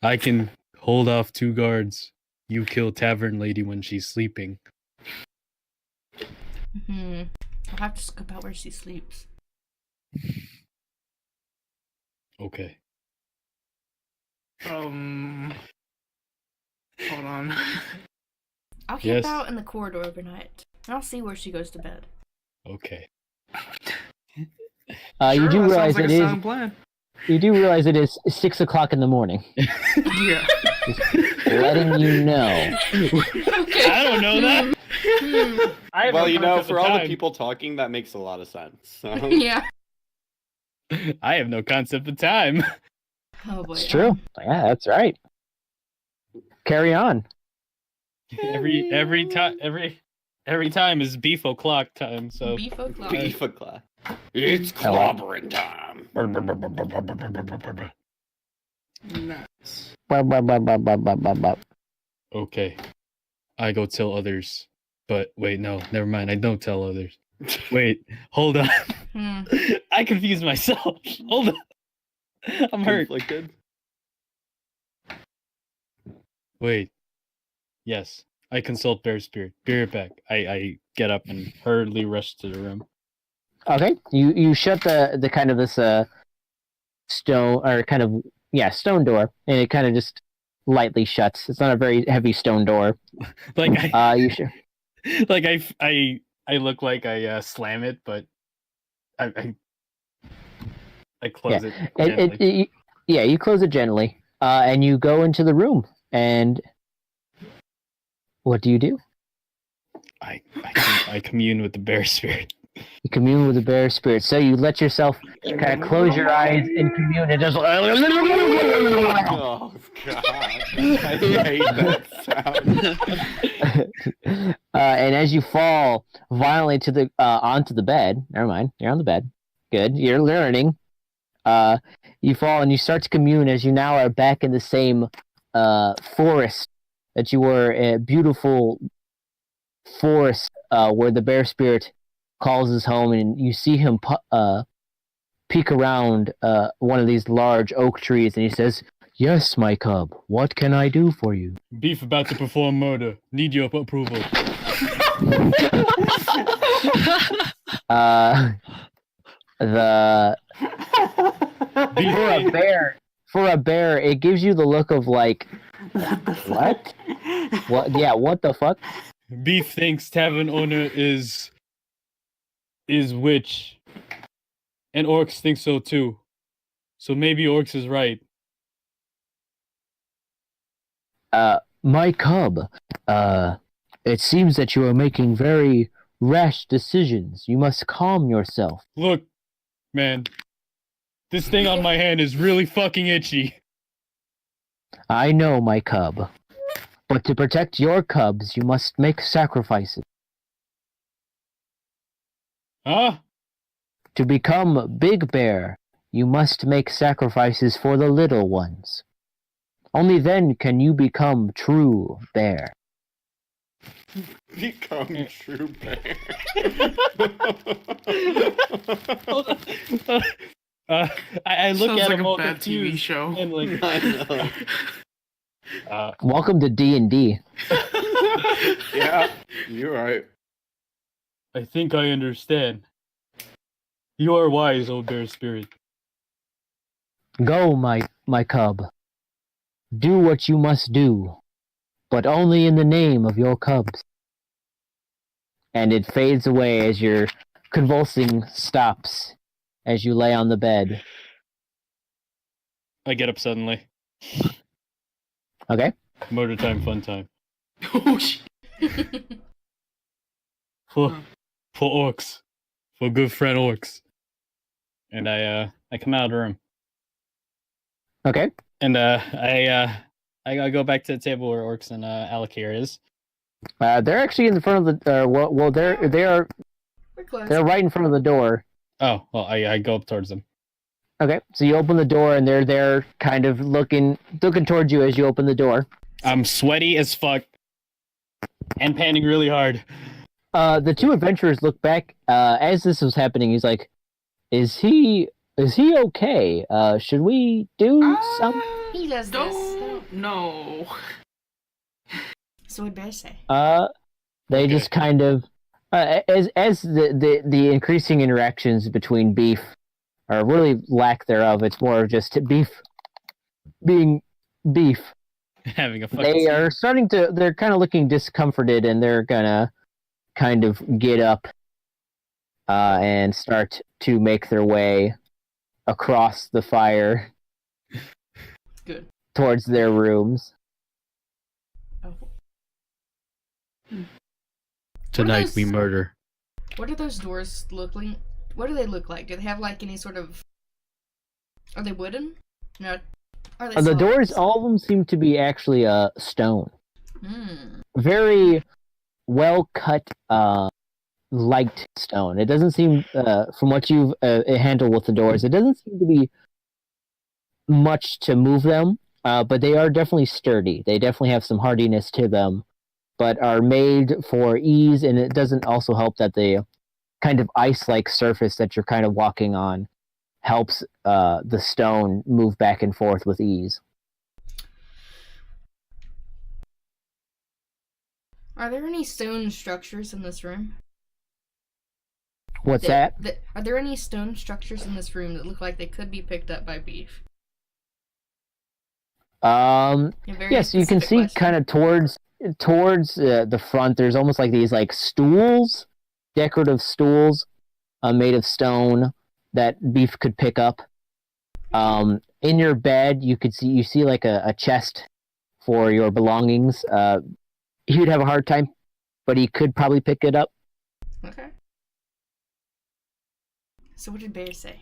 I can hold off 2 guards. You kill tavern lady when she's sleeping. I'll have to scope out where she sleeps. Okay. Hold on. I'll camp Yes. out in the corridor overnight. And I'll see where she goes to bed. Okay. You Sure, do that realize sounds like it a is. sound plan. You do realize it is 6 o'clock in the morning. Yeah. Letting you know. I don't know that. I have Well, no you know, concept for of all the time. people talking, that makes a lot of sense. So. Yeah. I have no concept of time. Oh boy. It's true. Yeah, that's right. Carry on. Every time is beef o'clock time. So Beef o'clock. Beef o'clock. It's clobbering time. Nice. okay, I go tell others. But wait, no, never mind. I don't tell others. Wait, hold on. I confused myself. Hold on. I'm hurt. Conflicted. Wait. Yes, I consult Bear Spirit. Be right back. I get up and hurriedly rush to the room. Okay, you shut the kind of this stone or kind of stone door, and it kind of just lightly shuts. It's not a very heavy stone door. Like You should. like I look like I slam it, but I close it gently. You close it gently, and you go into the room. And what do you do? I commune with the Bear Spirit. You commune with the bear spirit. So you let yourself kind of close your eyes and commune. It just. Oh God! I hate that sound. And as you fall violently to the onto the bed, never mind, you're on the bed. Good, you're learning. You fall and you start to commune as you now are back in the same forest that you were. A beautiful forest where the bear spirit calls his home, and you see him peek around one of these large oak trees, and he says, "Yes, my cub, what can I do for you?" Beef about to perform murder. Need your approval. For a bear, it gives you the look of like, what? What? Yeah, what the fuck? Beef thinks tavern owner is witch, and Orcs think so too. So maybe Orcs is right. My cub, it seems that you are making very rash decisions. You must calm yourself. Look, man, this thing on my hand is really fucking itchy. I know, my cub. But to protect your cubs, you must make sacrifices. Huh? To become Big Bear, you must make sacrifices for the little ones. Only then can you become true bear. Become true bear. Hold on. I look Sounds at like him a all bad TV confused show. and like, I know. Welcome to D&D. Yeah, you're right. I think I understand. You are wise, old bear spirit. Go, my cub. do what you must do, but only in the name of your cubs. And it fades away as your convulsing stops as you lay on the bed. I get up suddenly. Okay? Murder time, fun time. Oh shit. For orcs. For good friend orcs. And I come out of the room. Okay. And I go back to the table where orcs and Alakir is. They're actually in front of the. They're We're close. right in front of the door. Oh, well, I go up towards them. Okay, so you open the door and they're there, kind of looking towards you as you open the door. I'm sweaty as fuck and panting really hard. The two adventurers look back as this was happening. He's like, "Is he okay? Should we do something?" He does this. Don't know. So what'd Bear say? They Okay. just kind of as the increasing interactions between Beef, or really lack thereof. It's more of just Beef being Beef. Having a fucking They are starting to. They're kind of looking discomforted, and they're gonna kind of get up and start to make their way across the fire Good. towards their rooms. Oh. Tonight we those- murder. What do those doors look like? What do they look like? Do they have like any sort of? Are they wooden? No. Are they The solid? doors, all of them seem to be actually stone. Hmm. Very well cut, light stone. It doesn't seem, from what you've handled with the doors, it doesn't seem to be much to move them. But they are definitely sturdy. They definitely have some hardiness to them, but are made for ease. And it doesn't also help that the kind of ice-like surface that you're kind of walking on helps the stone move back and forth with ease. Are there any stone structures in this room? What's that? Are there any stone structures in this room that look like they could be picked up by Beef? A very Yes, you can specific see question. kind of towards the front. There's almost like these like stools, decorative stools, made of stone that Beef could pick up. In your bed, you see like a chest for your belongings. He would have a hard time, but he could probably pick it up. Okay. So what did Bear say?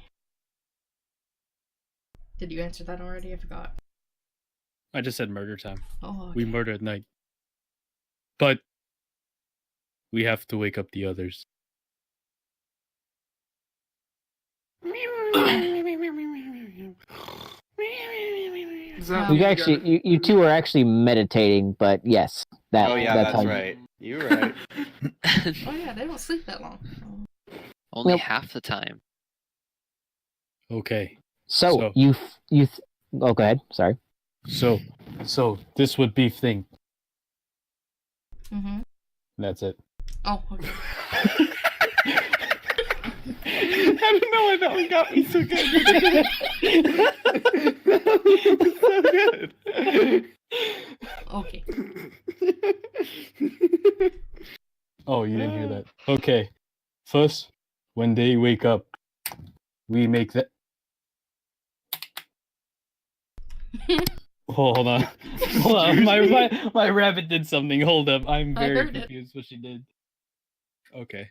Did you answer that already? I forgot. I just said murder time. Oh, okay. We murder at night. But we have to wake up the others. Is that You You actually, you two are actually meditating, but yes, that. Oh yeah, that's that's how right. You're right. Oh yeah, they don't sleep that long. Only Nope. half the time. Okay. So, So- oh, go ahead. Sorry. So this would be thing. Mm-hmm. That's it. Oh, okay. I don't know why that one got me so good. so Okay. good. Oh, you didn't hear that. Okay. First, when they wake up, we make that. Hold on. Hold on. My rabbit did something. Hold up. I'm I very heard it. confused what she did. Okay.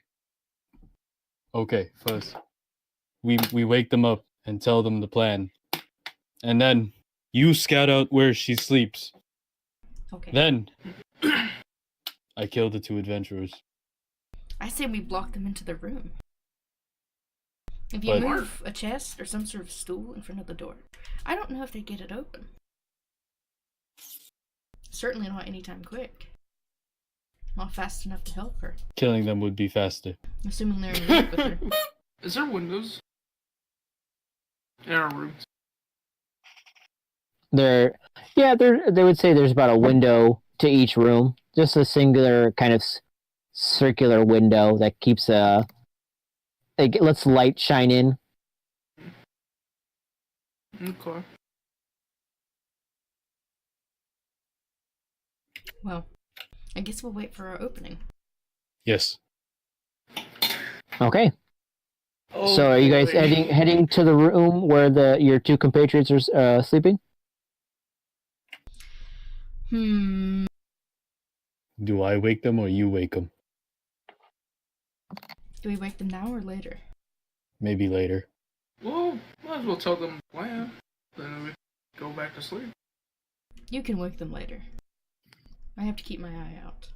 Okay, first. We wake them up and tell them the plan. And then you scout out where she sleeps. Okay. Then I kill the two adventurers. I say we block them into the room. If you But- move a chest or some sort of stool in front of the door, I don't know if they get it open. Certainly not anytime quick. Not fast enough to help her. Killing them would be faster. Assuming they're in the with her. Is there windows in our rooms? They would say there's about a window to each room, just a singular kind of circular window that keeps it lets light shine in. Okay. Well, I guess we'll wait for our opening. Yes. Okay. Oh, So are you guys boy. heading to the room where your two compatriots are sleeping? Hmm. Do I wake them or you wake them? Do we wake them now or later? Maybe later. Well, might as well tell them the plan. Then we go back to sleep. You can wake them later. I have to keep my eye out.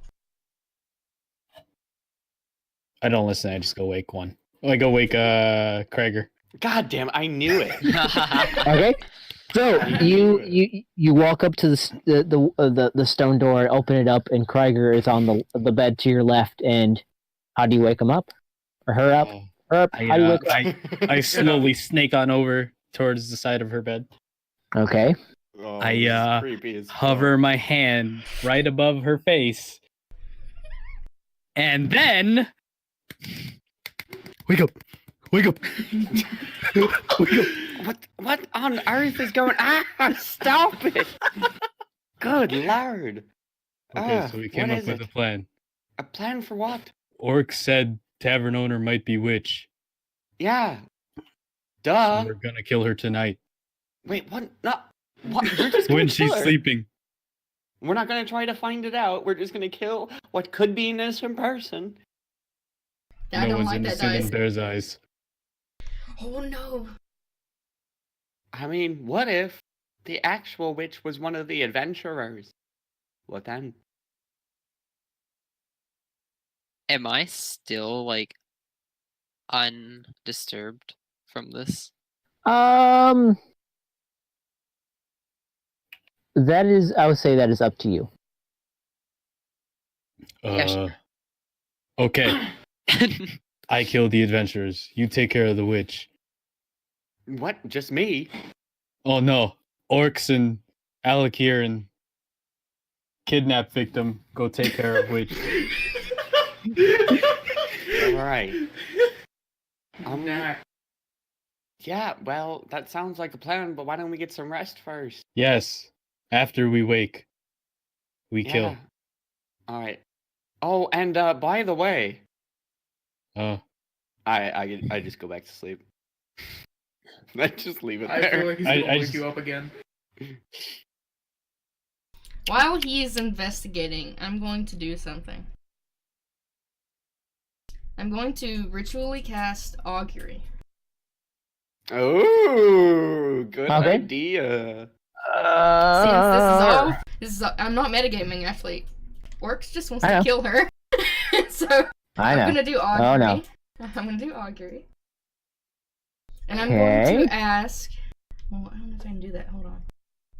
I don't listen. I just go wake one. I go wake Krager. God damn, I knew it. Okay. So you walk up to the stone door, open it up, and Krieger is on the bed to your left. And how do you wake him up, or her up? Her up? How do you wake up? I slowly snake on over towards the side of her bed. Okay. Oh, I, this is creepy as Hover fuck. my hand right above her face, and then wake up, wake up, wake up. What on earth is going on? Stop it! Good lord. Okay, so we came what up is with it? a plan. A plan for what? Orc said tavern owner might be witch, Yeah. so Duh. we're gonna kill her tonight Wait, what? No. What? You're just gonna when kill she's her? sleeping. We're not gonna try to find it out. We're just gonna kill what could be an innocent person. I No don't one's like that innocent in dice. Bear's eyes. Oh no. I mean, what if the actual witch was one of the adventurers? What then? Am I still like undisturbed from this? That is, I would say that is up to you. Yeah, Okay. I kill the adventurers. You take care of the witch. What? Just me? Oh no. Orcs and Alec here and kidnap victim go take care of witch. Alright. Nah. Yeah, well, that sounds like a plan, but why don't we get some rest first? Yes. After we wake, we kill. Alright. Oh, and by the way, Uh I just go back to sleep. I just leave it I there. feel like he's gonna I wake just- you up again. While he is investigating, I'm going to do something. I'm going to ritually cast Augury. Oh, good Okay. idea. Since this is all, I'm not metagaming actually. Orcs just wants I to know. kill her. So I I'm know. gonna do Augury. Oh, no. I'm gonna do Augury. And I'm going Okay. to ask. Well, I don't know if I can do that. Hold on.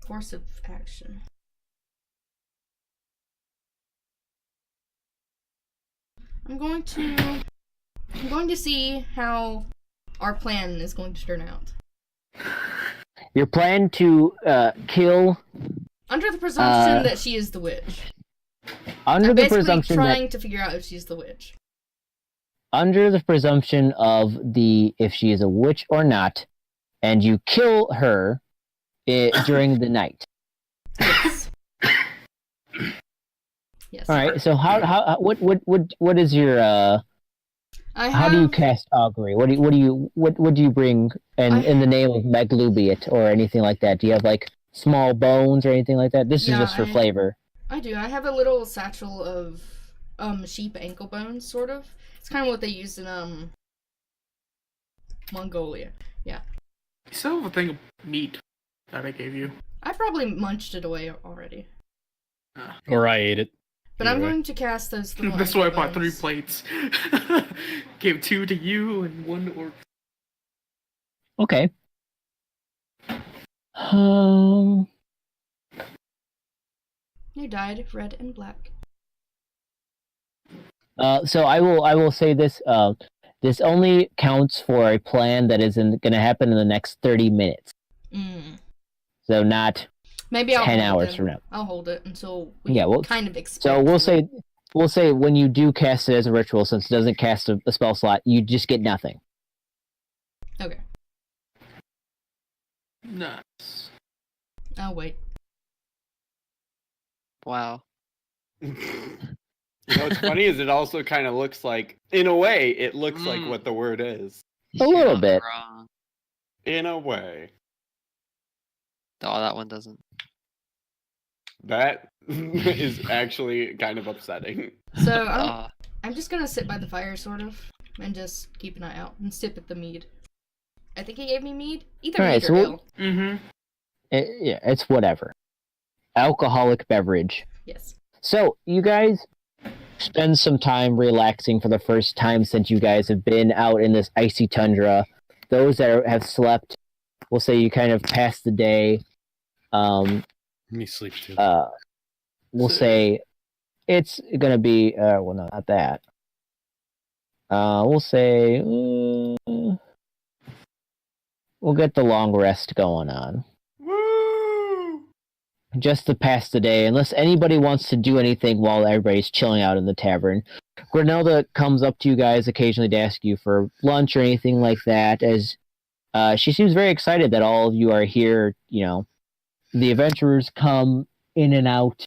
Course of action. I'm going to see how our plan is going to turn out. Your plan to kill Under the presumption Uh, that she is the witch. under I'm the basically presumption trying to figure out if she's the witch. under the presumption of if she is a witch or not, and you kill her during the night. Yes. Yes. All right. So what is your I how have, do you cast augury? What do you bring in the name of Maglubiet or anything like that? Do you have like small bones or anything like that? This Yeah, is just for flavor. I do. I have a little satchel of sheep ankle bones, sort of. It's kind of what they use in Mongolia. You still have a thing of meat that I gave you. I probably munched it away already. or I ate it. But I'm Either way. going to cast those little That's why I ankle bought 3 bones. plates. Gave 2 to you and 1 to Orc. Okay. You dyed red and black. So I will say this. This only counts for a plan that isn't going to happen in the next 30 minutes. So not Maybe I'll 10 hold it hours then. from now. I'll hold it until we Yeah, well, kind of expect. So we'll say when you do cast it as a ritual, since it doesn't cast a spell slot, you just get nothing. Okay. Nice. I'll wait. Wow. You know what's funny is it also kind of looks like, in a way, it looks like Mm. what the word is. A little You're not bit. wrong. In a way. Oh, that one doesn't. That is actually kind of upsetting. So Ah, I'm just gonna sit by the fire, sort of, and just keep an eye out and sip at the mead. I think he gave me mead. Either Alright, mead so or we'll- ale. Mm-hmm. Yeah, it's whatever. Alcoholic beverage. Yes. So, you guys spend some time relaxing for the first time since you guys have been out in this icy tundra. Those that have slept, we'll say you kind of passed the day. Let me sleep too. We'll say it's gonna be, well, no, not that. We'll say, we'll get the long rest going on. Woo! Just to pass the day, unless anybody wants to do anything while everybody's chilling out in the tavern. Grenelda comes up to you guys occasionally to ask you for lunch or anything like that, as she seems very excited that all of you are here. You know, the adventurers come in and out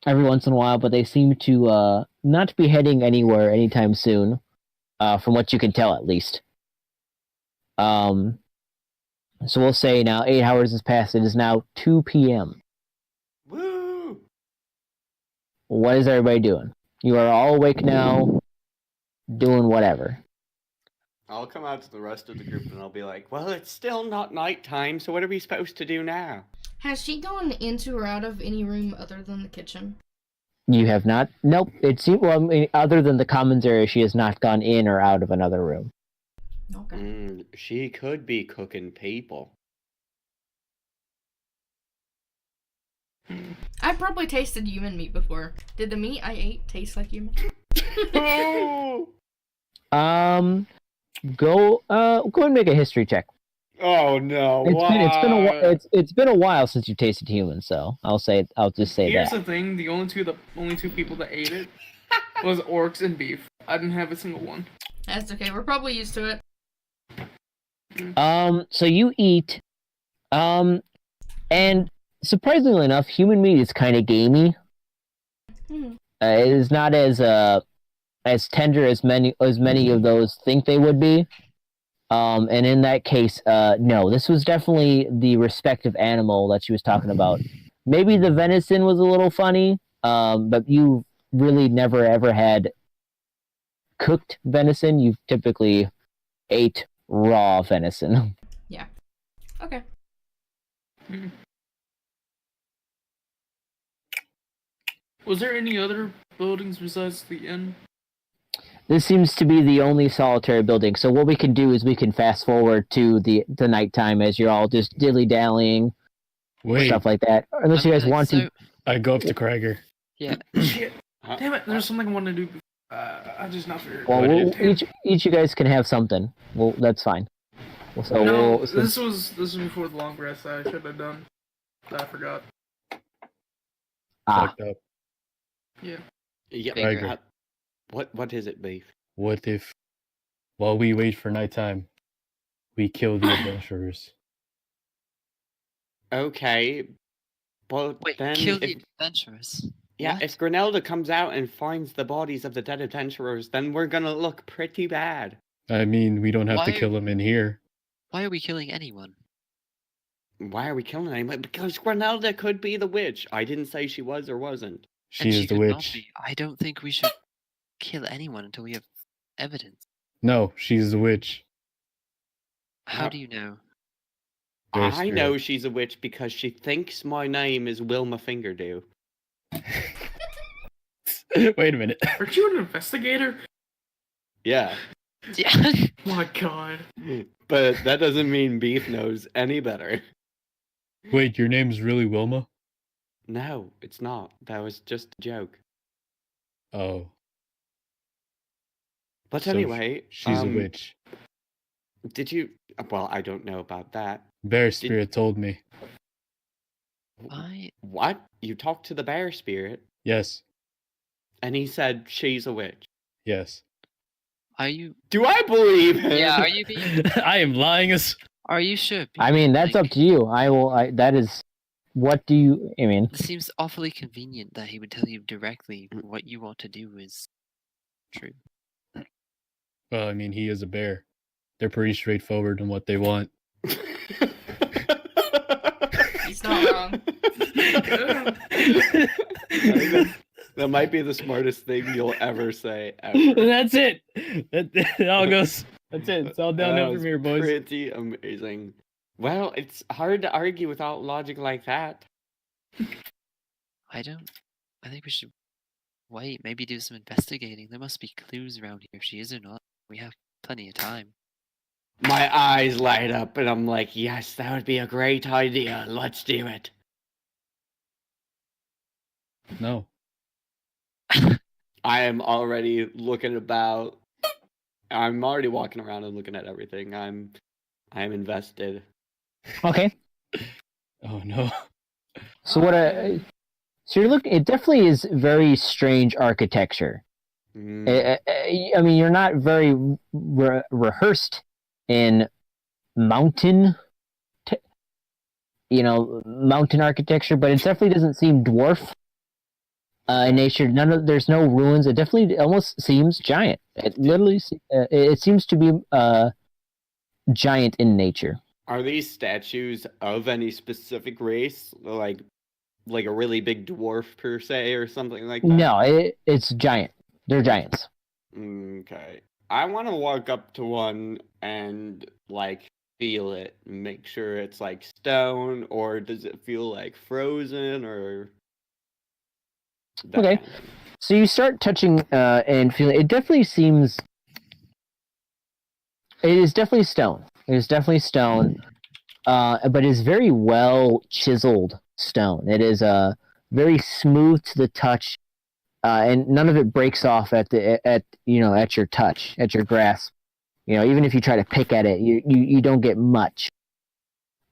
every once in a while, but they seem to not be heading anywhere anytime soon, from what you can tell at least. So we'll say now 8 hours has passed. It is now 2 p.m. Woo! What is everybody doing? You are all awake now, doing whatever. I'll come out to the rest of the group and I'll be like, well, it's still not nighttime, so what are we supposed to do now? Has she gone into or out of any room other than the kitchen? You have not. Nope. Well, I mean, other than the commons area, she has not gone in or out of another room. Okay. She could be cooking people. I've probably tasted human meat before. Did the meat I ate taste like human? Go and make a history check. Oh no! It's been a while since you tasted human, so I'll just say Here's that. the thing: the only two people that ate it was orcs and beef. I didn't have a single one. That's okay. We're probably used to it. So you eat, and surprisingly enough, human meat is kind of gamey. Hmm. It is not as tender as many of those think they would be. And in that case, no, this was definitely the respective animal that she was talking about. Maybe the venison was a little funny, but you really never ever had cooked venison. You've typically ate raw venison. Yeah. Okay. Was there any other buildings besides the inn? This seems to be the only solitary building. So what we can do is we can fast forward to the nighttime as you're all just dilly dallying, Wait, stuff like that. Unless you guys want to. I go up to Krieger. Yeah. Shit! Huh? Damn it! There's something I want to do. I just not figured. Well, Damn. each you guys can have something. Well, that's fine. So No, we'll, this was before the long rest I should have done. I forgot. ah, Fucked up. Yeah. Yeah. Bigger. What is it, beef? What if, while we wait for nighttime, we kill the adventurers? Okay, but Wait, then kill if, the adventurers. yeah, What? if Grenelda comes out and finds the bodies of the dead adventurers, then we're gonna look pretty bad. I mean, we don't have to Why- kill them in here. Why are we killing anyone? Why are we killing anyone? Because Grenelda could be the witch. I didn't say she was or wasn't. She And is she the could not witch. be. I don't think we should kill anyone until we have evidence. No, she's the witch. How No. do you know? Bear I know spirit. she's a witch because she thinks my name is Wilma Fingerdew. Wait a minute. Aren't you an investigator? Yeah, Yeah. Oh my god. but that doesn't mean Beef knows any better. Wait, your name's really Wilma? No, it's not. That was just a joke. Oh, But so anyway, she's a witch. Did you? Well, I don't know about that. Bear spirit told me. I What? You talked to the bear spirit, Yes, and he said she's a witch. yes. are you? Do I believe him? Yeah. Are you being? I am lying as. Are you sure? I mean, that's up to you. what do you? I mean, It seems awfully convenient that he would tell you directly what you want to do is true. Well, I mean, he is a bear. They're pretty straightforward in what they want. He's not wrong. That might be the smartest thing you'll ever say. Ever. That's it. It all goes. That's it. It's all downhill That from here, boys. Pretty amazing. Well, it's hard to argue without logic like that. I think we should wait, maybe do some investigating. There must be clues around here if she is or not. We have plenty of time. My eyes light up, and I'm like, yes, that would be a great idea. Let's do it. No. I am already looking about. I'm already walking around and looking at everything. I'm invested. okay. Oh no. So what? So you're looking. It definitely is very strange architecture. Mm. I mean, you're not very rehearsed in mountain, mountain architecture, but it definitely doesn't seem dwarf in nature. There's no ruins. It definitely almost seems giant. It literally, it seems to be giant in nature. Are these statues of any specific race, like a really big dwarf per se, or something like that? No, it's giant. They're giants. Okay. I want to walk up to one and feel it and make sure it's stone, or does it feel frozen, or that Okay. kind of thing. So you start touching and feeling. It definitely seems. It is definitely stone. It is definitely stone, but it's very well chiseled stone. It is very smooth to the touch, and none of it breaks off at your touch, at your grasp. Even if you try to pick at it, you don't get much.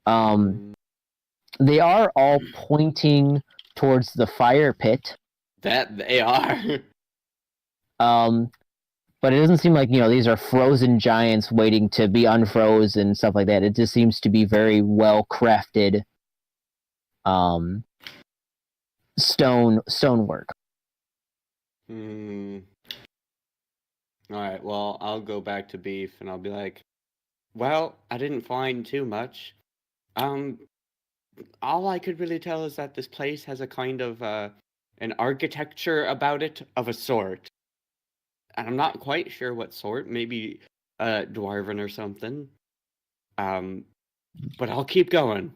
They are all pointing towards the fire pit. That they are. But it doesn't seem like these are frozen giants waiting to be unfrozen and stuff like that. It just seems to be very well crafted, stonework. Alright, well, I'll go back to Beef and I'll be like, well, I didn't find too much. All I could really tell is that this place has a kind of an architecture about it of a sort. And I'm not quite sure what sort, maybe dwarven or something. But I'll keep going.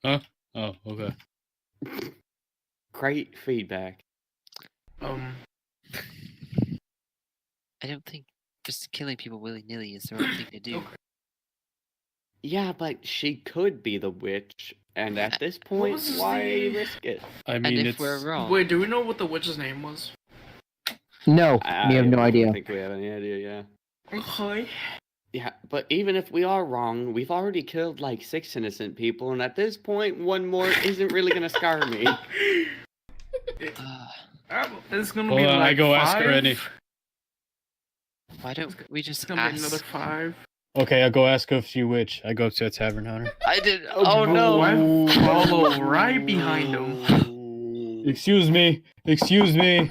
Huh? Oh, okay. Great feedback. I don't think just killing people willy-nilly is the right thing to do. Okay. Yeah, but she could be the witch, and at this point, was his why name? risk it? I And mean, if we're wrong, Wait, do we know what the witch's name was? No, we have no I idea. don't think we have any idea, yeah. Okay. Yeah, but even if we are wrong, we've already killed 6 innocent people, and at this point, one more isn't really gonna scar me. It's gonna Hold be on, I go ask five. already. why don't we It's just gonna be another ask? 5. Okay, I'll go ask if she witch. I go up to a tavern hunter. I did. Oh, Oh no! I follow right behind him. Excuse me. Excuse me.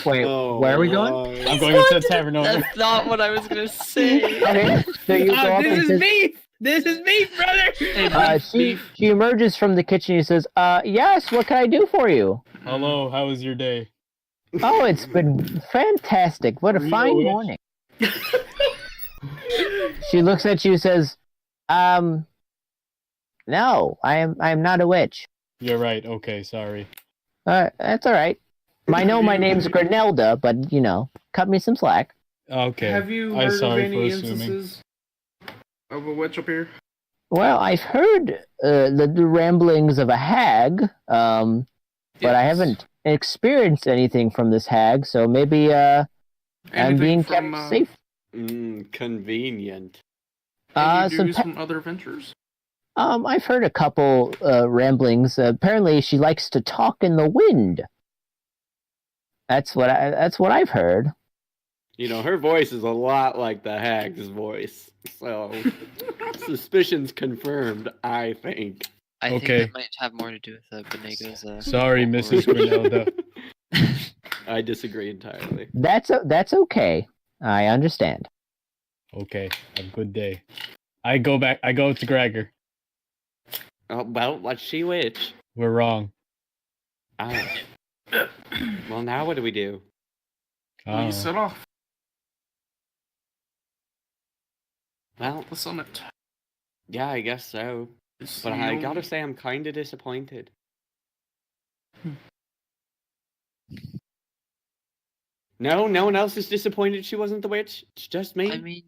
Wait, Oh, where are we going? Lord. I'm going up to the tavern hunter. That's not what I was gonna say. Okay, so you go up and says, beef. This is beef, brother. she emerges from the kitchen and says, yes, what can I do for you? Hello. How was your day? Oh, it's been fantastic. What a Are you fine a witch? morning. She looks at you and says, no, I am not a witch. You're right. Okay, sorry. That's all right. I know my name's Grenelda, but, cut me some slack. Okay. Have you I'm heard of sorry any for assuming. instances of a witch up here? Well, I've heard the ramblings of a hag, but I Yes. haven't experienced anything from this hag, so maybe I'm Anything being from, kept safe. Convenient. Any some news pe- from other ventures? I've heard a couple ramblings. Apparently, she likes to talk in the wind. That's what I've heard. You know, her voice is a lot like the hag's voice. So, suspicions confirmed, I think. I think Okay. that might have more to do with Benego's. Sorry, Mrs. Grinelda. I disagree entirely. That's okay. I understand. Okay, have a good day. I go to Gregor. Well, what's she which? We're wrong. Oh. Well, now what do we do? Oh. We set off Well, the summit. yeah, I guess so. It's But the I only- gotta say, I'm kinda disappointed. No, no one else is disappointed she wasn't the witch. It's just me. I mean,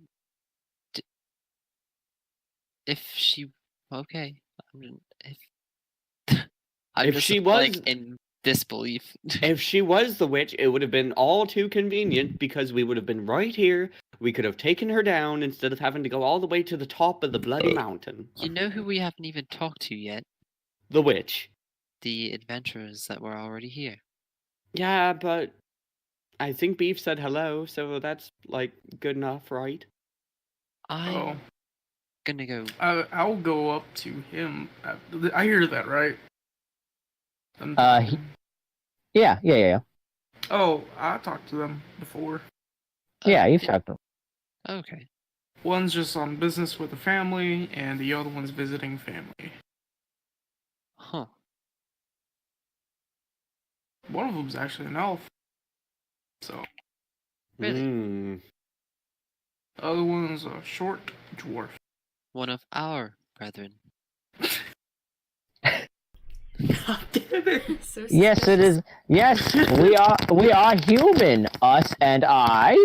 if she, okay, I'm If just she like was- in disbelief. If she was the witch, it would have been all too convenient because we would have been right here. We could have taken her down instead of having to go all the way to the top of the bloody mountain. You know who we haven't even talked to yet? The witch. The adventurers that were already here. Yeah, but I think Beef said hello, so that's, like, good enough, right? I'm Oh, gonna go. I'll go up to him. I hear that, right? Them Uh, talking. Yeah. Oh, I talked to them before. Yeah, you've talked to him. Okay. One's just on business with a family, and the other one's visiting family. Huh. One of them's actually an elf. So, Really? Mm. the other one's a short dwarf. One of our brethren. God damn it! So Yes, it is. Yes, we are human. Us and I.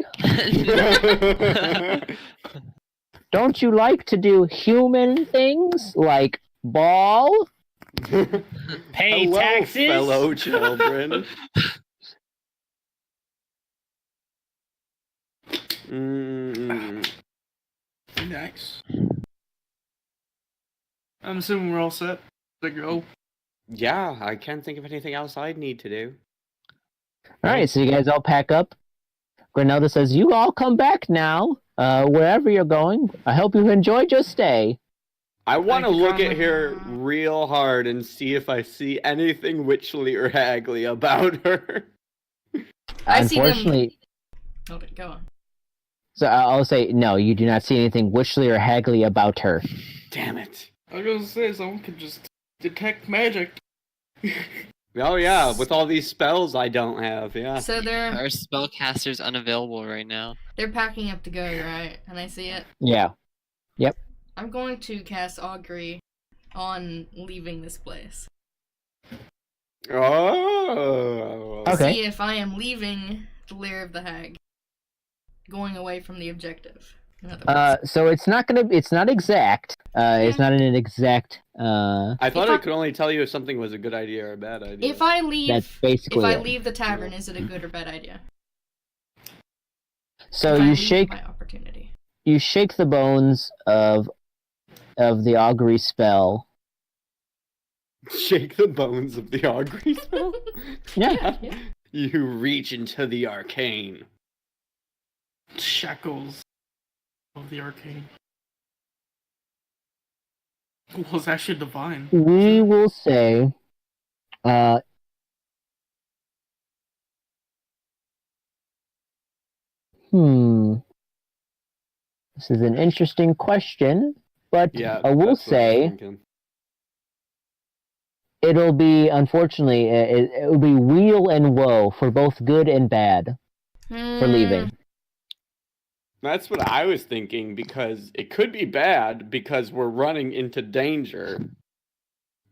Don't you like to do human things like ball? Pay Hello, taxes? fellow children. Nice. I'm assuming we're all set to go. Yeah, I can't think of anything else I'd need to do. All right, so you guys all pack up. Granelda says, "You all come back now. Wherever you're going. I hope you enjoyed your stay." I want to Thank you, look at Conley. her real hard and see if I see anything witchly or haggly about her. I see them- Unfortunately, Hold it, go on. so I'll say no. You do not see anything witchly or haggly about her. Damn it. I was gonna say someone could just detect magic. Oh yeah, with all these spells I don't have, yeah. So they're Our spellcaster's unavailable right now. packing up to go, right? And I see it. Yeah. I'm going to cast Augury on leaving this place. Oh. Okay. See if I am leaving the Lair of the Hag, going away from the objective. In other words. So it's not exact. It's not an exact. I thought If I I- could only tell you if something was a good idea or a bad idea. If I leave, That's basically if I it. leave the tavern, is it a good or bad idea? So If I you leave shake my opportunity. the bones of the augury spell. Shake the bones of the augury spell? Yeah. Yeah. You reach into the arcane. Shackles of the arcane. Was actually divine. We will say, this is an interesting question, but Yeah. I will that's what I was say thinking. it'll be, unfortunately, it will be weal and woe for both good and bad for leaving. That's what I was thinking, because it could be bad because we're running into danger.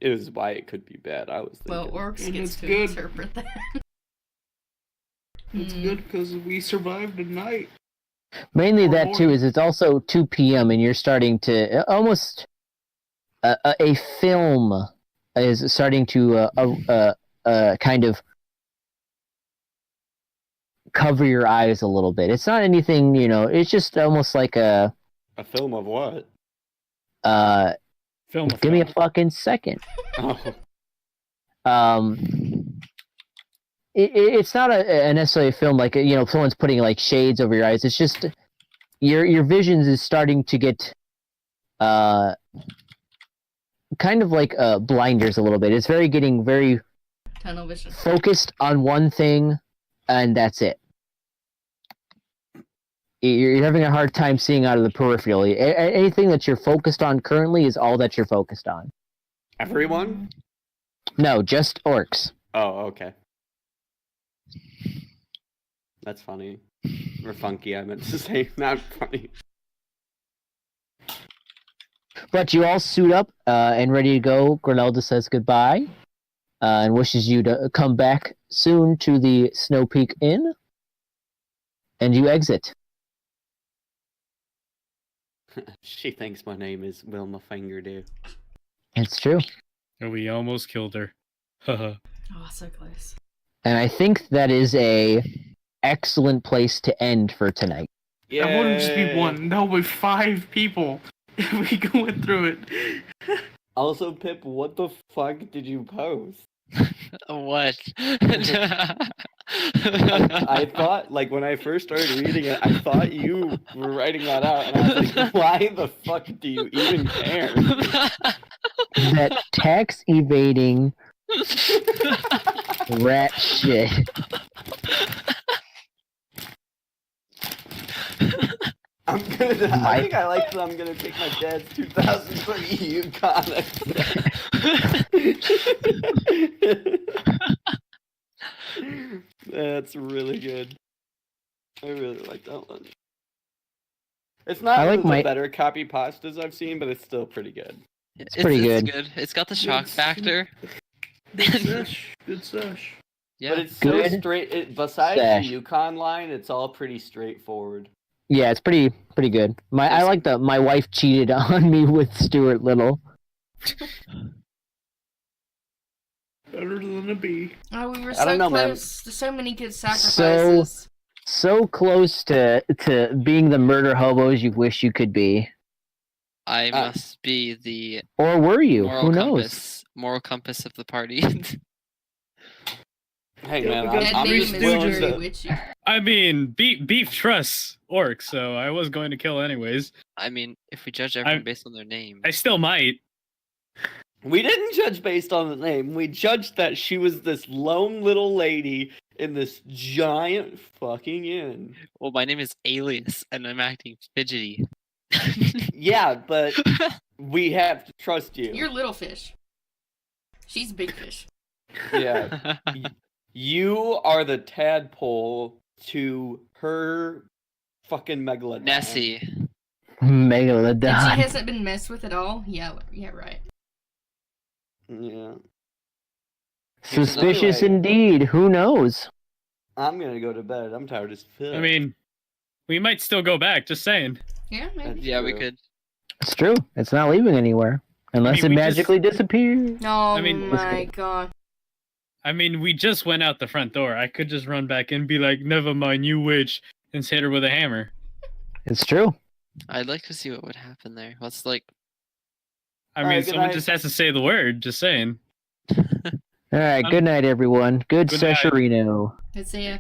Is why it could be bad, I was Well, thinking. Orcs And gets it's to good. interpret that. It's good because we survived the night. Mainly Or that too morning. is it's also 2 p.m. and you're starting to almost a film is starting to kind of cover your eyes a little bit. It's not anything, it's just almost like A film of what? Film. give me a fucking second. Oh. it's not a necessarily a film like someone's putting like shades over your eyes. It's just your visions is starting to get kind of like blinders a little bit. It's getting very Tunnel vision. focused on one thing, and that's it. You're having a hard time seeing out of the peripheral. Anything that you're focused on currently is all that you're focused on. Everyone? No, just orcs. Oh, okay. That's funny. Or funky, I meant to say, not funny. But you all suit up and ready to go. Grinelda says goodbye and wishes you to come back soon to the Snow Peak Inn. And you exit. She thinks my name is Wilma Fingerdew. It's true. We almost killed her. Haha. Oh, so close. And I think that is a excellent place to end for tonight. Yeah. That wouldn't just be one. That would be 5 people. We going through it. Also, Pip, what the fuck did you post? What? I thought, like, when I first started reading it, I thought you were writing that out, and I was like, why the fuck do you even care? That tax evading rat shit. I think I like that I'm gonna take my dad's 2020 Yukon. That's really good. I really like that one. It's not one of the better copy pastas I've seen, but it's still pretty good. It's pretty good. It's got the shock factor. Good sesh. Yeah. But it's Good so straight. Besides sesh. the Yukon line, it's all pretty straightforward. Yeah, it's pretty good. I like my wife cheated on me with Stuart Little. Better than a bee. Oh, we were I so don't know, man. close to so many good sacrifices. So close to being the murder hobos you wish you could be. I must be the Or were you? moral Who knows? compass of the party. Hey Yeah, man, we got That I'm name just is willing very to. witchy. I mean, beef trusts orcs, so I was going to kill anyways. I mean, if we judge everyone based on their name. I still might. We didn't judge based on the name. We judged that she was this lone little lady in this giant fucking inn. Well, my name is Alias, and I'm acting fidgety. Yeah, but we have to trust you. You're little fish. She's big fish. Yeah. You are the tadpole to her fucking megalodon. Nessie. And Megalodon. she hasn't been messed with at all? Yeah, right. Yeah. Suspicious Anyway. indeed. Who knows? I'm gonna go to bed. I'm tired as fuck. I mean, we might still go back, just saying. Yeah, maybe. Yeah, we True. could. It's true. It's not leaving anywhere. Unless I mean, it we magically disappears. Oh I mean, my god. I mean, we just went out the front door. I could just run back and be like, never mind, you witch, and hit her with a hammer. It's true. I'd like to see what would happen there. Let's like. I All mean, right, good someone night. just has to say the word, just saying. All right. Good night, everyone. Good Good night. Sesserino. Let's see ya.